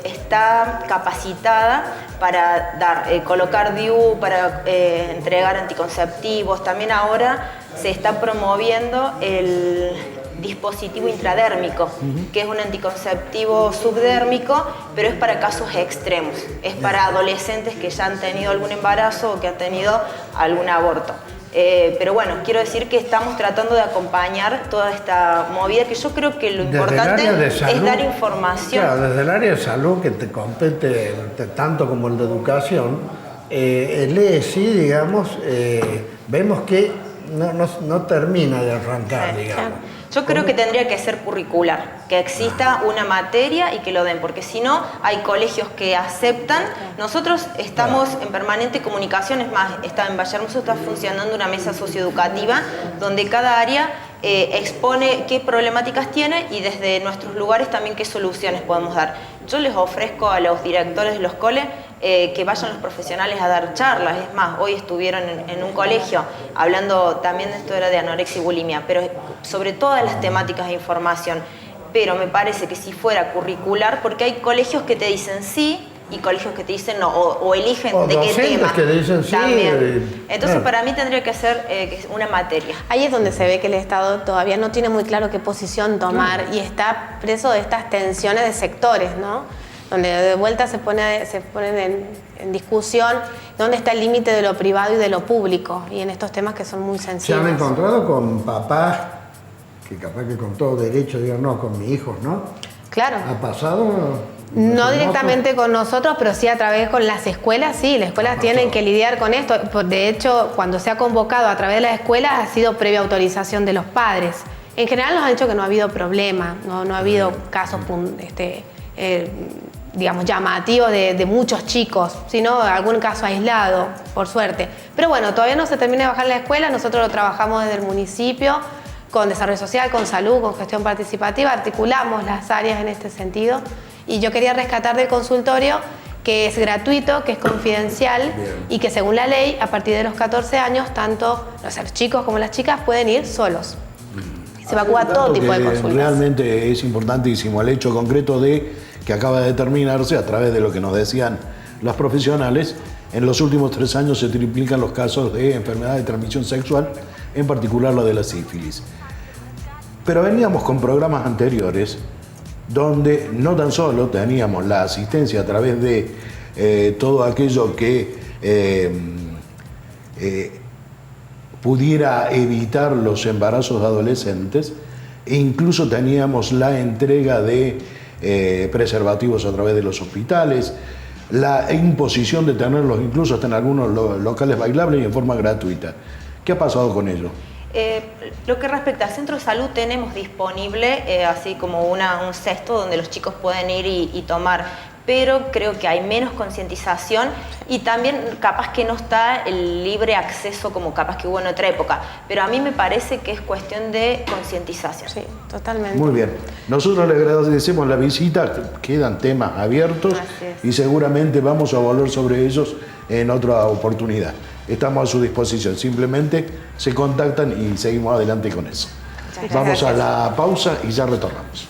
está capacitada para colocar DIU, para entregar anticonceptivos. También ahora se está promoviendo el dispositivo intradérmico, que es un anticonceptivo subdérmico, pero es para casos extremos. Es para adolescentes que ya han tenido algún embarazo o que han tenido algún aborto. Pero bueno, quiero decir que estamos tratando de acompañar toda esta movida, que yo creo que lo importante es dar información. Claro, desde el área de salud, que te compete tanto como el de educación, el ESI, digamos, vemos que no termina de arrancar, digamos. Claro. Yo creo que tendría que ser curricular, que exista una materia y que lo den, porque si no, hay colegios que aceptan. Nosotros estamos en permanente comunicación, es más, en Valle Hermoso está funcionando una mesa socioeducativa donde cada área expone qué problemáticas tiene y desde nuestros lugares también qué soluciones podemos dar. Yo les ofrezco a los directores de los coles que vayan los profesionales a dar charlas. Es más, hoy estuvieron en un colegio hablando también de esto, era de anorexia y bulimia, pero sobre todas las temáticas de información. Pero me parece que si fuera curricular, porque hay colegios que te dicen sí y colegios que te dicen no, o eligen de qué tema. Que te dicen sí. También. Entonces, para mí tendría que ser una materia. Ahí es donde se ve que el Estado todavía no tiene muy claro qué posición tomar y está preso de estas tensiones de sectores, ¿no? donde de vuelta se ponen en discusión dónde está el límite de lo privado y de lo público, y en estos temas que son muy sensibles. ¿Se han encontrado con papás que capaz que con todo derecho digan, no, con mi hijo, ¿no? Claro. ¿Ha pasado? No directamente con nosotros, pero sí a través con las escuelas, sí, las escuelas tienen que lidiar con esto. De hecho, cuando se ha convocado a través de las escuelas ha sido previa autorización de los padres. En general nos han dicho que no ha habido problema, no ha habido casos digamos, llamativos de muchos chicos, sino algún caso aislado, por suerte. Pero bueno, todavía no se termina de bajar la escuela, nosotros lo trabajamos desde el municipio, con desarrollo social, con salud, con gestión participativa, articulamos las áreas en este sentido. Y yo quería rescatar del consultorio que es gratuito, que es confidencial y que según la ley, a partir de los 14 años, tanto los chicos como las chicas pueden ir solos. Se evacúa todo tipo de consultas. Realmente es importantísimo el hecho concreto de que acaba de determinarse, a través de lo que nos decían los profesionales, en los últimos 3 años se triplican los casos de enfermedad de transmisión sexual, en particular la de la sífilis. Pero veníamos con programas anteriores donde no tan solo teníamos la asistencia a través de todo aquello que pudiera evitar los embarazos adolescentes, e incluso teníamos la entrega de preservativos a través de los hospitales, la imposición de tenerlos incluso hasta en algunos locales bailables y en forma gratuita. ¿Qué ha pasado con ello? Lo que respecta al centro de salud, tenemos disponible así como un cesto donde los chicos pueden ir y tomar, pero creo que hay menos concientización y también capaz que no está el libre acceso como capaz que hubo en otra época, pero a mí me parece que es cuestión de concientización. Sí, totalmente. Muy bien. Nosotros le agradecemos la visita, quedan temas abiertos y seguramente vamos a volver sobre ellos en otra oportunidad. Estamos a su disposición, simplemente se contactan y seguimos adelante con eso. Vamos a la pausa y ya retornamos.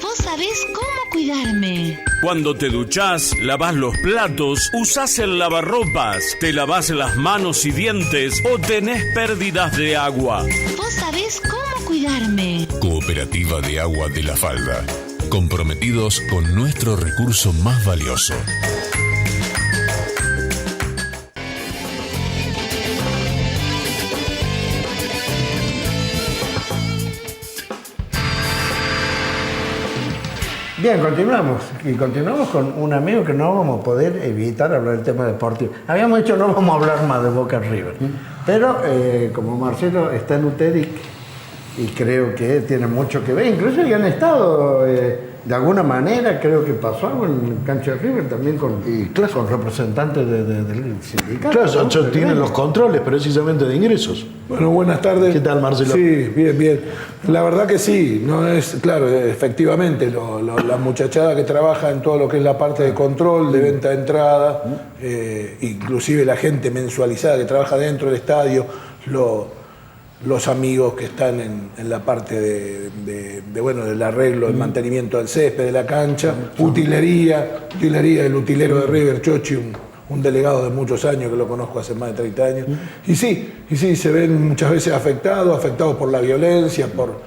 ¿Vos sabés cómo cuidarme? Cuando te duchás, lavás los platos, usás el lavarropas, te lavás las manos y dientes o tenés pérdidas de agua. ¿Vos sabés cómo cuidarme? Cooperativa de Agua de la Falda. Comprometidos con nuestro recurso más valioso. Bien, continuamos. Y continuamos con un amigo que no vamos a poder evitar hablar del tema deportivo. Habíamos dicho no vamos a hablar más de Boca River. Pero como Marcelo está en UTEDIC y creo que tiene mucho que ver, incluso ya han estado de alguna manera, creo que pasó algo en el cancha de River también con representantes del sindicato. Claro, ¿no? tienen los controles precisamente de ingresos. Bueno, buenas tardes. ¿Qué tal, Marcelo? Sí, bien. La verdad que sí, no es, claro, efectivamente, la muchachada que trabaja en todo lo que es la parte de control, de venta de entrada, inclusive la gente mensualizada que trabaja dentro del estadio, los amigos que están en la parte del arreglo, el mantenimiento del césped, de la cancha, utilería, el utilero de River, Chochi, un delegado de muchos años que lo conozco hace más de 30 años. Y sí, se ven muchas veces afectados por la violencia, por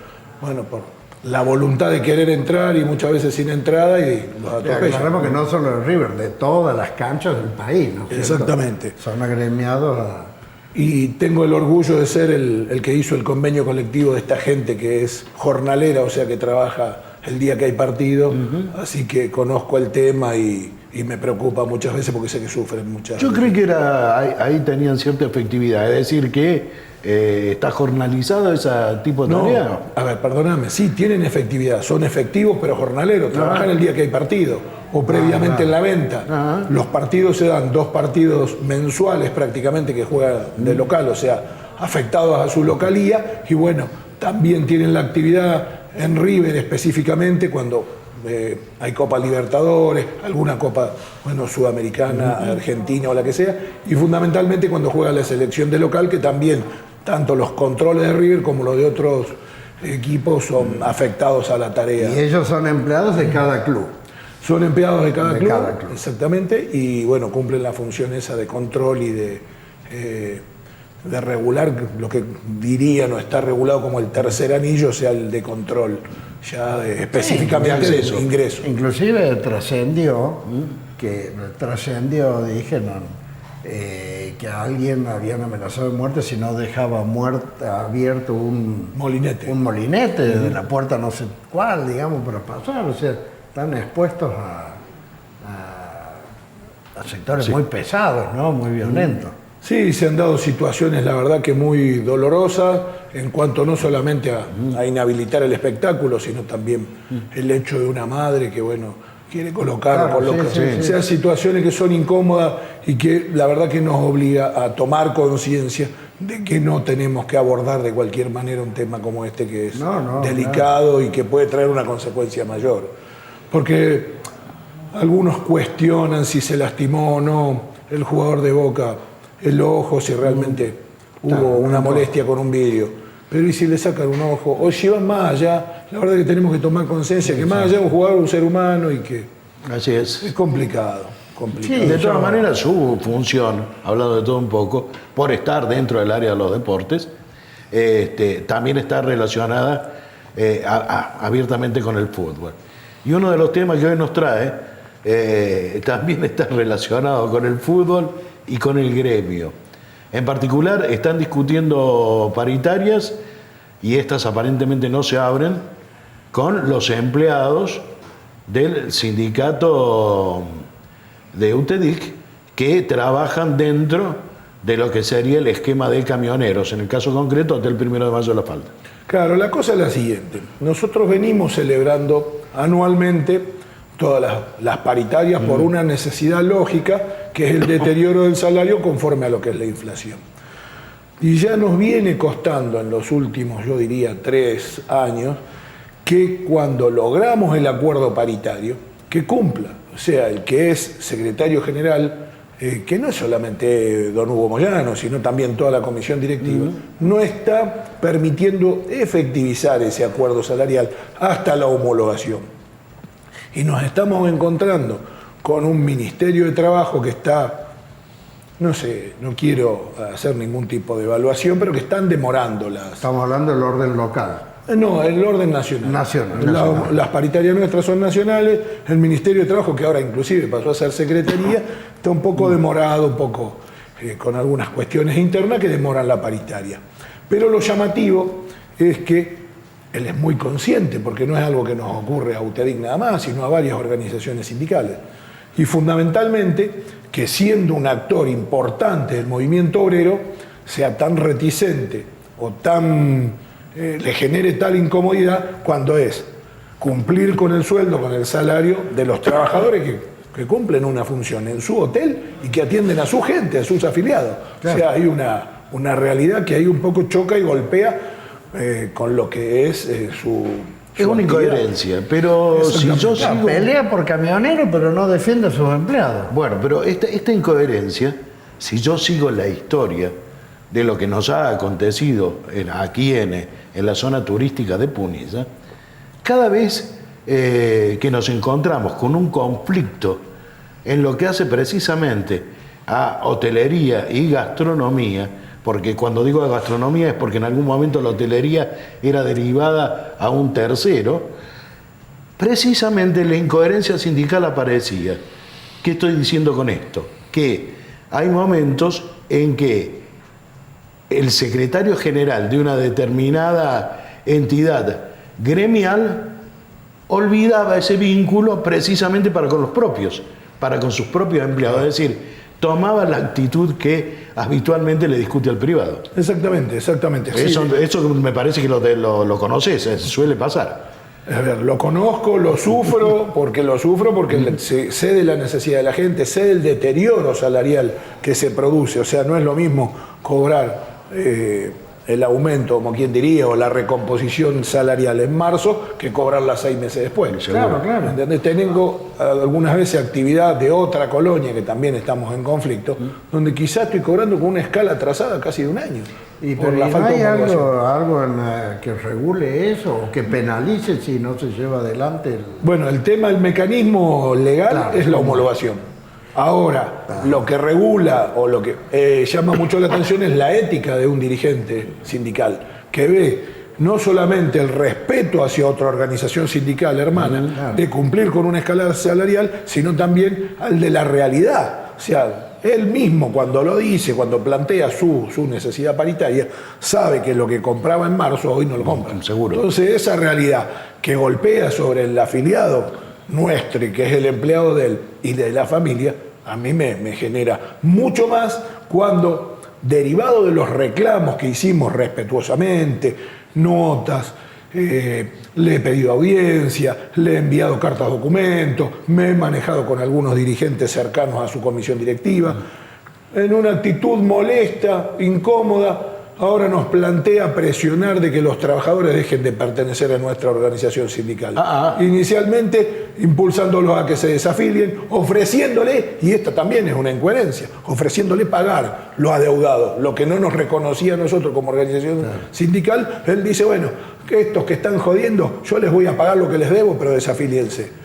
la voluntad de querer entrar y muchas veces sin entrada y los atropellan. Aclaremos que no solo de River, de todas las canchas del país, ¿no? Exactamente. Son agremiados a... Y tengo el orgullo de ser el que hizo el convenio colectivo de esta gente que es jornalera, o sea que trabaja el día que hay partido, así que conozco el tema y me preocupa muchas veces porque sé que sufren muchas. Yo creo que ahí tenían cierta efectividad, es decir que está jornalizado ese tipo de tarea. No, a ver, perdóname, sí tienen efectividad, son efectivos pero jornaleros, trabajan el día que hay partido o previamente en la venta. Los partidos se dan 2 partidos mensuales prácticamente que juegan de local, o sea, afectados a su localía y bueno, también tienen la actividad en River específicamente cuando hay Copa Libertadores, alguna Copa sudamericana, argentina o la que sea, y fundamentalmente cuando juega la selección de local, que también tanto los controles de River como los de otros equipos son afectados a la tarea. Y ellos son empleados de cada club. Son empleados de cada club, club. Exactamente, y bueno, cumplen la función esa de control y de regular lo que dirían o está regulado como el tercer anillo, sea el de control, ya específicamente de ingreso. Inclusive trascendió, dije, que a alguien habían amenazado de muerte si no dejaba abierto un molinete de la puerta no sé cuál, digamos, para pasar. O sea, están expuestos a sectores muy pesados, ¿no? Muy violentos. Sí, se han dado situaciones, la verdad, que muy dolorosas en cuanto no solamente a inhabilitar el espectáculo, sino también el hecho de una madre que, bueno, quiere colocar, o sea, situaciones que son incómodas y que la verdad que nos obliga a tomar conciencia de que no tenemos que abordar de cualquier manera un tema como este, que es delicado y que puede traer una consecuencia mayor. Porque algunos cuestionan si se lastimó o no el jugador de Boca el ojo, si realmente hubo una molestia con un vidrio. Pero ¿y si le sacan un ojo? O si van más allá, la verdad que tenemos que tomar conciencia que más allá de un jugador, un ser humano, y que así es complicado. Sí, de todas maneras, su función, hablando de todo un poco, por estar dentro del área de los deportes, también está relacionada abiertamente con el fútbol. Y uno de los temas que hoy nos trae también está relacionado con el fútbol y con el gremio. En particular, están discutiendo paritarias y estas aparentemente no se abren con los empleados del sindicato de UTEDIC que trabajan dentro de lo que sería el esquema de camioneros, en el caso concreto, hasta el 1 de mayo de La Falda. Claro, la cosa es la siguiente. Nosotros venimos celebrando anualmente todas las paritarias por una necesidad lógica, que es el deterioro del salario conforme a lo que es la inflación. Y ya nos viene costando en los últimos, yo diría, 3 años, que cuando logramos el acuerdo paritario, que cumpla, o sea, el que es secretario general, que no es solamente don Hugo Moyano, sino también toda la comisión directiva, no está permitiendo efectivizar ese acuerdo salarial hasta la homologación. Y nos estamos encontrando con un Ministerio de Trabajo que está, no sé, no quiero hacer ningún tipo de evaluación, pero que están demorando las... Estamos hablando del orden local. No, el orden nacional. Nacional. Las paritarias nuestras son nacionales, el Ministerio de Trabajo, que ahora inclusive pasó a ser secretaría, está un poco demorado, un poco con algunas cuestiones internas que demoran la paritaria. Pero lo llamativo es que él es muy consciente, porque no es algo que nos ocurre a UTEDIC nada más, sino a varias organizaciones sindicales. Y fundamentalmente, que siendo un actor importante del movimiento obrero, sea tan reticente o le genere tal incomodidad cuando es cumplir con el sueldo, con el salario de los trabajadores que cumplen una función en su hotel y que atienden a su gente, a sus afiliados. Claro. O sea, hay una realidad que ahí un poco choca y golpea con lo que es su es una incoherencia, pero si yo sigo... Pelea por camioneros, pero no defiende a sus empleados. Bueno, pero esta incoherencia, si yo sigo la historia de lo que nos ha acontecido aquí en la zona turística de Punilla, cada vez que nos encontramos con un conflicto en lo que hace precisamente a hotelería y gastronomía, porque cuando digo gastronomía es porque en algún momento la hotelería era derivada a un tercero, precisamente la incoherencia sindical aparecía. ¿Qué estoy diciendo con esto? Que hay momentos en que el secretario general de una determinada entidad gremial olvidaba ese vínculo precisamente para con los propios, para con sus propios empleados, es decir, tomaba la actitud que habitualmente le discute al privado. Exactamente. Eso me parece que lo conoces, suele pasar. A ver, lo conozco, lo sufro porque sé de la necesidad de la gente, sé del deterioro salarial que se produce. O sea, no es lo mismo cobrar el aumento, como quien diría, o la recomposición salarial en marzo, que cobrarla 6 meses después. Claro. ¿Entendés? Tengo algunas veces actividad de otra colonia, que también estamos en conflicto, donde quizás estoy cobrando con una escala atrasada casi de 1 año. Pero la ¿no falta hay de homologación. algo que regule eso o que penalice si no se lleva adelante? Bueno, el mecanismo legal, Claro, es la homologación. Ahora, lo que regula o lo que llama mucho la atención es la ética de un dirigente sindical, que ve no solamente el respeto hacia otra organización sindical hermana, de cumplir con una escala salarial, sino también al de la realidad. O sea, él mismo cuando lo dice, cuando plantea su necesidad paritaria, sabe que lo que compraba en marzo hoy no lo compra. Seguro. Entonces esa realidad que golpea sobre el afiliado nuestro, y que es el empleado de él y de la familia, a mí me genera mucho más cuando, derivado de los reclamos que hicimos respetuosamente, notas, le he pedido audiencia, le he enviado cartas documentos, me he manejado con algunos dirigentes cercanos a su comisión directiva, en una actitud molesta, incómoda, ahora nos plantea presionar de que los trabajadores dejen de pertenecer a nuestra organización sindical. Inicialmente impulsándolos a que se desafilien, ofreciéndole, y esta también es una incoherencia, ofreciéndole pagar lo adeudado, lo que no nos reconocía a nosotros como organización sindical. Él dice, bueno, que estos que están jodiendo, yo les voy a pagar lo que les debo, pero desafíliense.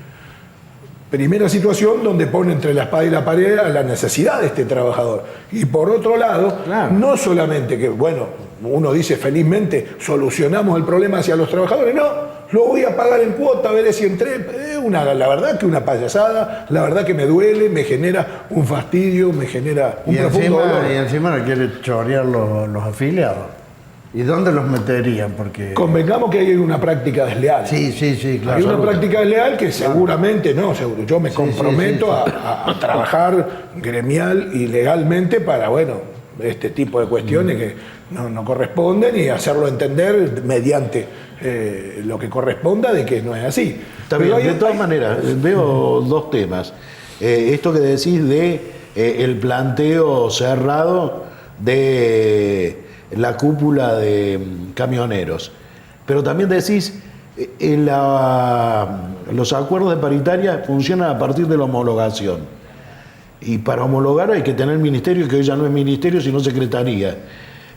Primera situación donde pone entre la espada y la pared a la necesidad de este trabajador. Y por otro lado, no solamente que, bueno, uno dice felizmente solucionamos el problema hacia los trabajadores, no, lo voy a pagar en cuota, veré si entré. La verdad que una payasada, la verdad que me duele, me genera un fastidio, me genera un profundo dolor. Y encima le quiere chorear los afiliados. ¿Y dónde los meterían? Porque convengamos que hay una práctica desleal. Sí, claro. Hay una práctica desleal que seguramente, yo me comprometo a trabajar gremial y legalmente para, bueno, este tipo de cuestiones que no corresponden, y hacerlo entender mediante lo que corresponda de que no es así. Está bien, de todas maneras, veo dos temas. Esto que decís de el planteo cerrado de la cúpula de camioneros, pero también decís los acuerdos de paritaria funcionan a partir de la homologación, y para homologar hay que tener ministerio, que hoy ya no es ministerio sino secretaría,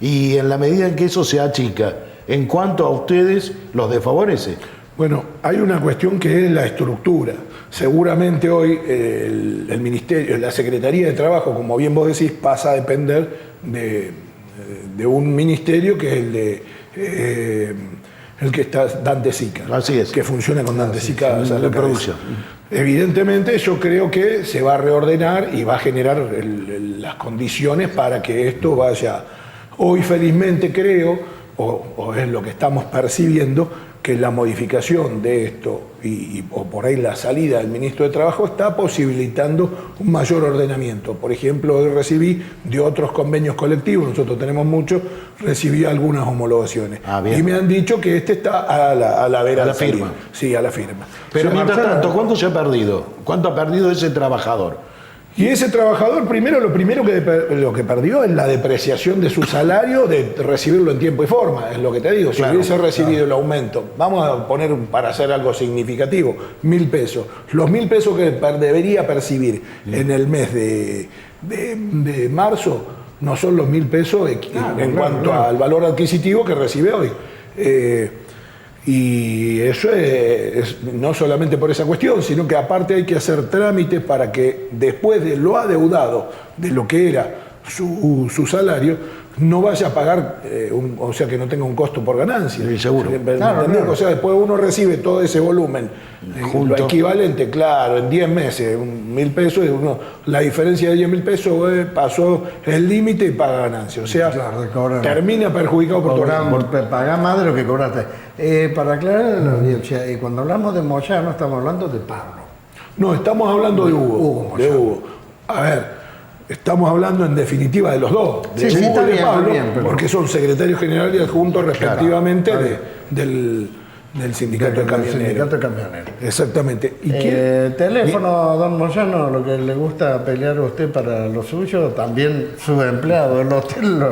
y en la medida en que eso se achica, ¿en cuanto a ustedes los desfavorece? Bueno, hay una cuestión que es la estructura. Seguramente hoy el ministerio, la Secretaría de Trabajo, como bien vos decís, pasa a depender de un ministerio que es el que está Dante Sica. Así es. Que funciona con Dante Sica. La producción. Evidentemente yo creo que se va a reordenar y va a generar las condiciones para que esto vaya. Hoy felizmente creo, o es lo que estamos percibiendo, que la modificación de esto o por ahí la salida del ministro de Trabajo está posibilitando un mayor ordenamiento. Por ejemplo, hoy recibí de otros convenios colectivos, nosotros tenemos muchos, recibí algunas homologaciones. Y me han dicho que este está a la vera de la firma. Sí, a la firma. Pero mientras tanto, ¿cuánto se ha perdido? ¿Cuánto ha perdido ese trabajador? Y ese trabajador, lo primero que perdió es la depreciación de su salario, de recibirlo en tiempo y forma, es lo que te digo. Si hubiese recibido el aumento, vamos a poner para hacer algo significativo, 1.000 pesos. Los 1.000 pesos que debería percibir en el mes de marzo no son los 1.000 pesos en cuanto al valor adquisitivo que recibe hoy. Y eso es no solamente por esa cuestión, sino que aparte hay que hacer trámites para que después de lo adeudado, de lo que era su salario, no vaya a pagar, o sea, que no tenga un costo por ganancia. Sí, seguro. O sea, después uno recibe todo ese volumen, lo equivalente, claro, en 10 meses, 1.000 pesos, la diferencia de 10.000 pesos pasó el límite y paga ganancia. O sea, termina perjudicado por todo. Pagás más de lo que cobraste. Para aclarar a la audiencia, cuando hablamos de Moyano estamos hablando de Pablo. No, estamos hablando de Hugo. A ver, estamos hablando en definitiva de los dos, de Hugo y de Pablo, porque son secretarios generales y adjuntos respectivamente del sindicato de camioneros. Exactamente. ¿Y teléfono, don Moyano, lo que le gusta pelear a usted para lo suyo, también sus empleados del hotel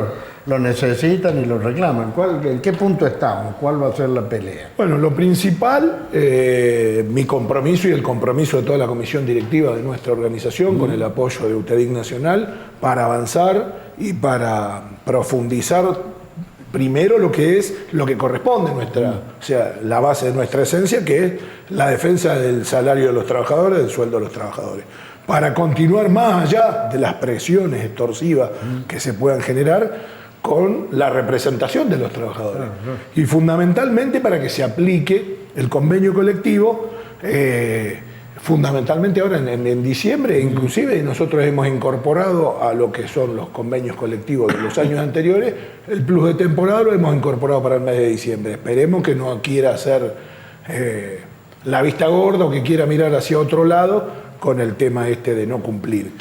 lo necesitan y lo reclaman. ¿En qué punto estamos? ¿Cuál va a ser la pelea? Bueno, lo principal, mi compromiso y el compromiso de toda la comisión directiva de nuestra organización, con el apoyo de UTEDIC Nacional, para avanzar y para profundizar primero lo que corresponde o sea, la base de nuestra esencia, que es la defensa del salario de los trabajadores, del sueldo de los trabajadores. Para continuar más allá de las presiones extorsivas que se puedan generar con la representación de los trabajadores. Y fundamentalmente para que se aplique el convenio colectivo, fundamentalmente ahora en diciembre, inclusive nosotros hemos incorporado a lo que son los convenios colectivos de los años anteriores, el plus de temporada lo hemos incorporado para el mes de diciembre. Esperemos que no quiera hacer la vista gorda o que quiera mirar hacia otro lado con el tema de no cumplir.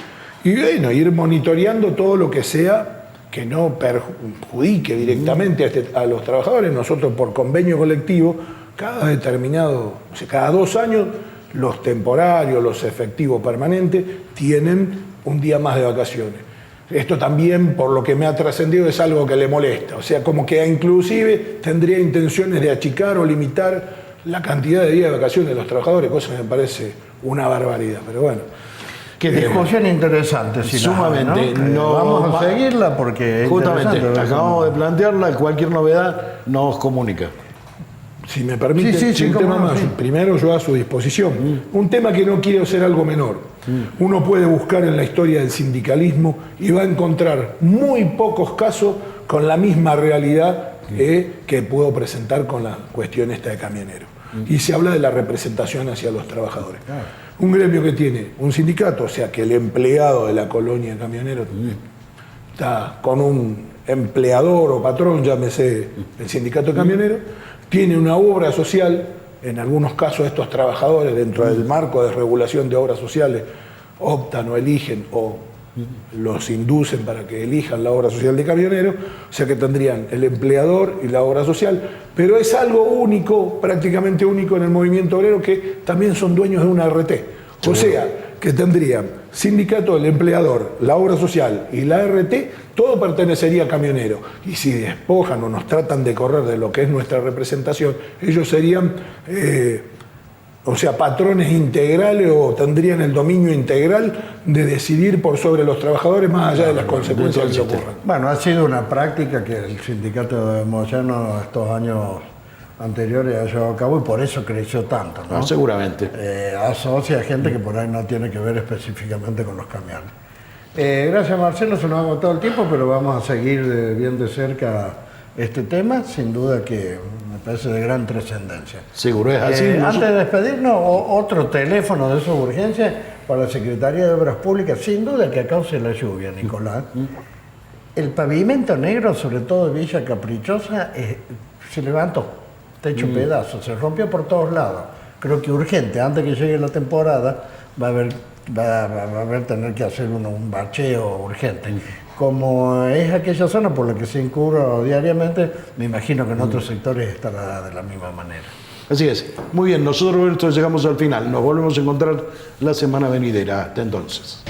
Y bueno, ir monitoreando todo lo que sea que no perjudique directamente a los trabajadores. Nosotros por convenio colectivo, cada 2 años, los temporarios, los efectivos permanentes, tienen un día más de vacaciones. Esto también, por lo que me ha trascendido, es algo que le molesta. O sea, como que inclusive tendría intenciones de achicar o limitar la cantidad de días de vacaciones de los trabajadores, cosa que me parece una barbaridad. Pero bueno. Qué discusión interesante, sumamente. ¿no? Vamos a seguirla porque es justamente acabamos de plantearla, cualquier novedad nos comunica. Si me permite, un tema más. Primero, yo a su disposición. Un tema que no quiero ser algo menor. Uno puede buscar en la historia del sindicalismo y va a encontrar muy pocos casos con la misma realidad que puedo presentar con la cuestión esta de camioneros. Y se habla de la representación hacia los trabajadores. Un gremio que tiene un sindicato, o sea que el empleado de la colonia de camioneros está con un empleador o patrón, llámese el sindicato de camioneros, tiene una obra social, en algunos casos estos trabajadores dentro del marco de regulación de obras sociales optan o eligen o los inducen para que elijan la obra social de camioneros, o sea que tendrían el empleador y la obra social, pero es algo único, prácticamente único en el movimiento obrero, que también son dueños de una RT. O sea, que tendrían sindicato, el empleador, la obra social y la RT, todo pertenecería a camioneros. Y si despojan o nos tratan de correr de lo que es nuestra representación, ellos serían patrones integrales o tendrían el dominio integral de decidir por sobre los trabajadores más allá de las consecuencias que ocurran. Bueno, ha sido una práctica que el sindicato de Moyano estos años anteriores ha llevado a cabo y por eso creció tanto, ¿no? Seguramente. Asocia a gente que por ahí no tiene que ver específicamente con los camiones. Gracias, Marcelo, se nos ha agotado el tiempo, pero vamos a seguir bien de cerca este tema, sin duda que me parece de gran trascendencia. Seguro es así. Antes de despedirnos, otro teléfono de esa urgencia para la Secretaría de Obras Públicas, sin duda que a causa de la lluvia, Nicolás. El pavimento negro, sobre todo de Villa Caprichosa, se levantó, está hecho pedazos, se rompió por todos lados. Creo que urgente, antes que llegue la temporada, va a haber tener que hacer un bacheo urgente. Como es aquella zona por la que se incurre diariamente, me imagino que en otros sectores estará de la misma manera. Así es. Muy bien, nosotros, Roberto, llegamos al final. Nos volvemos a encontrar la semana venidera. Hasta entonces.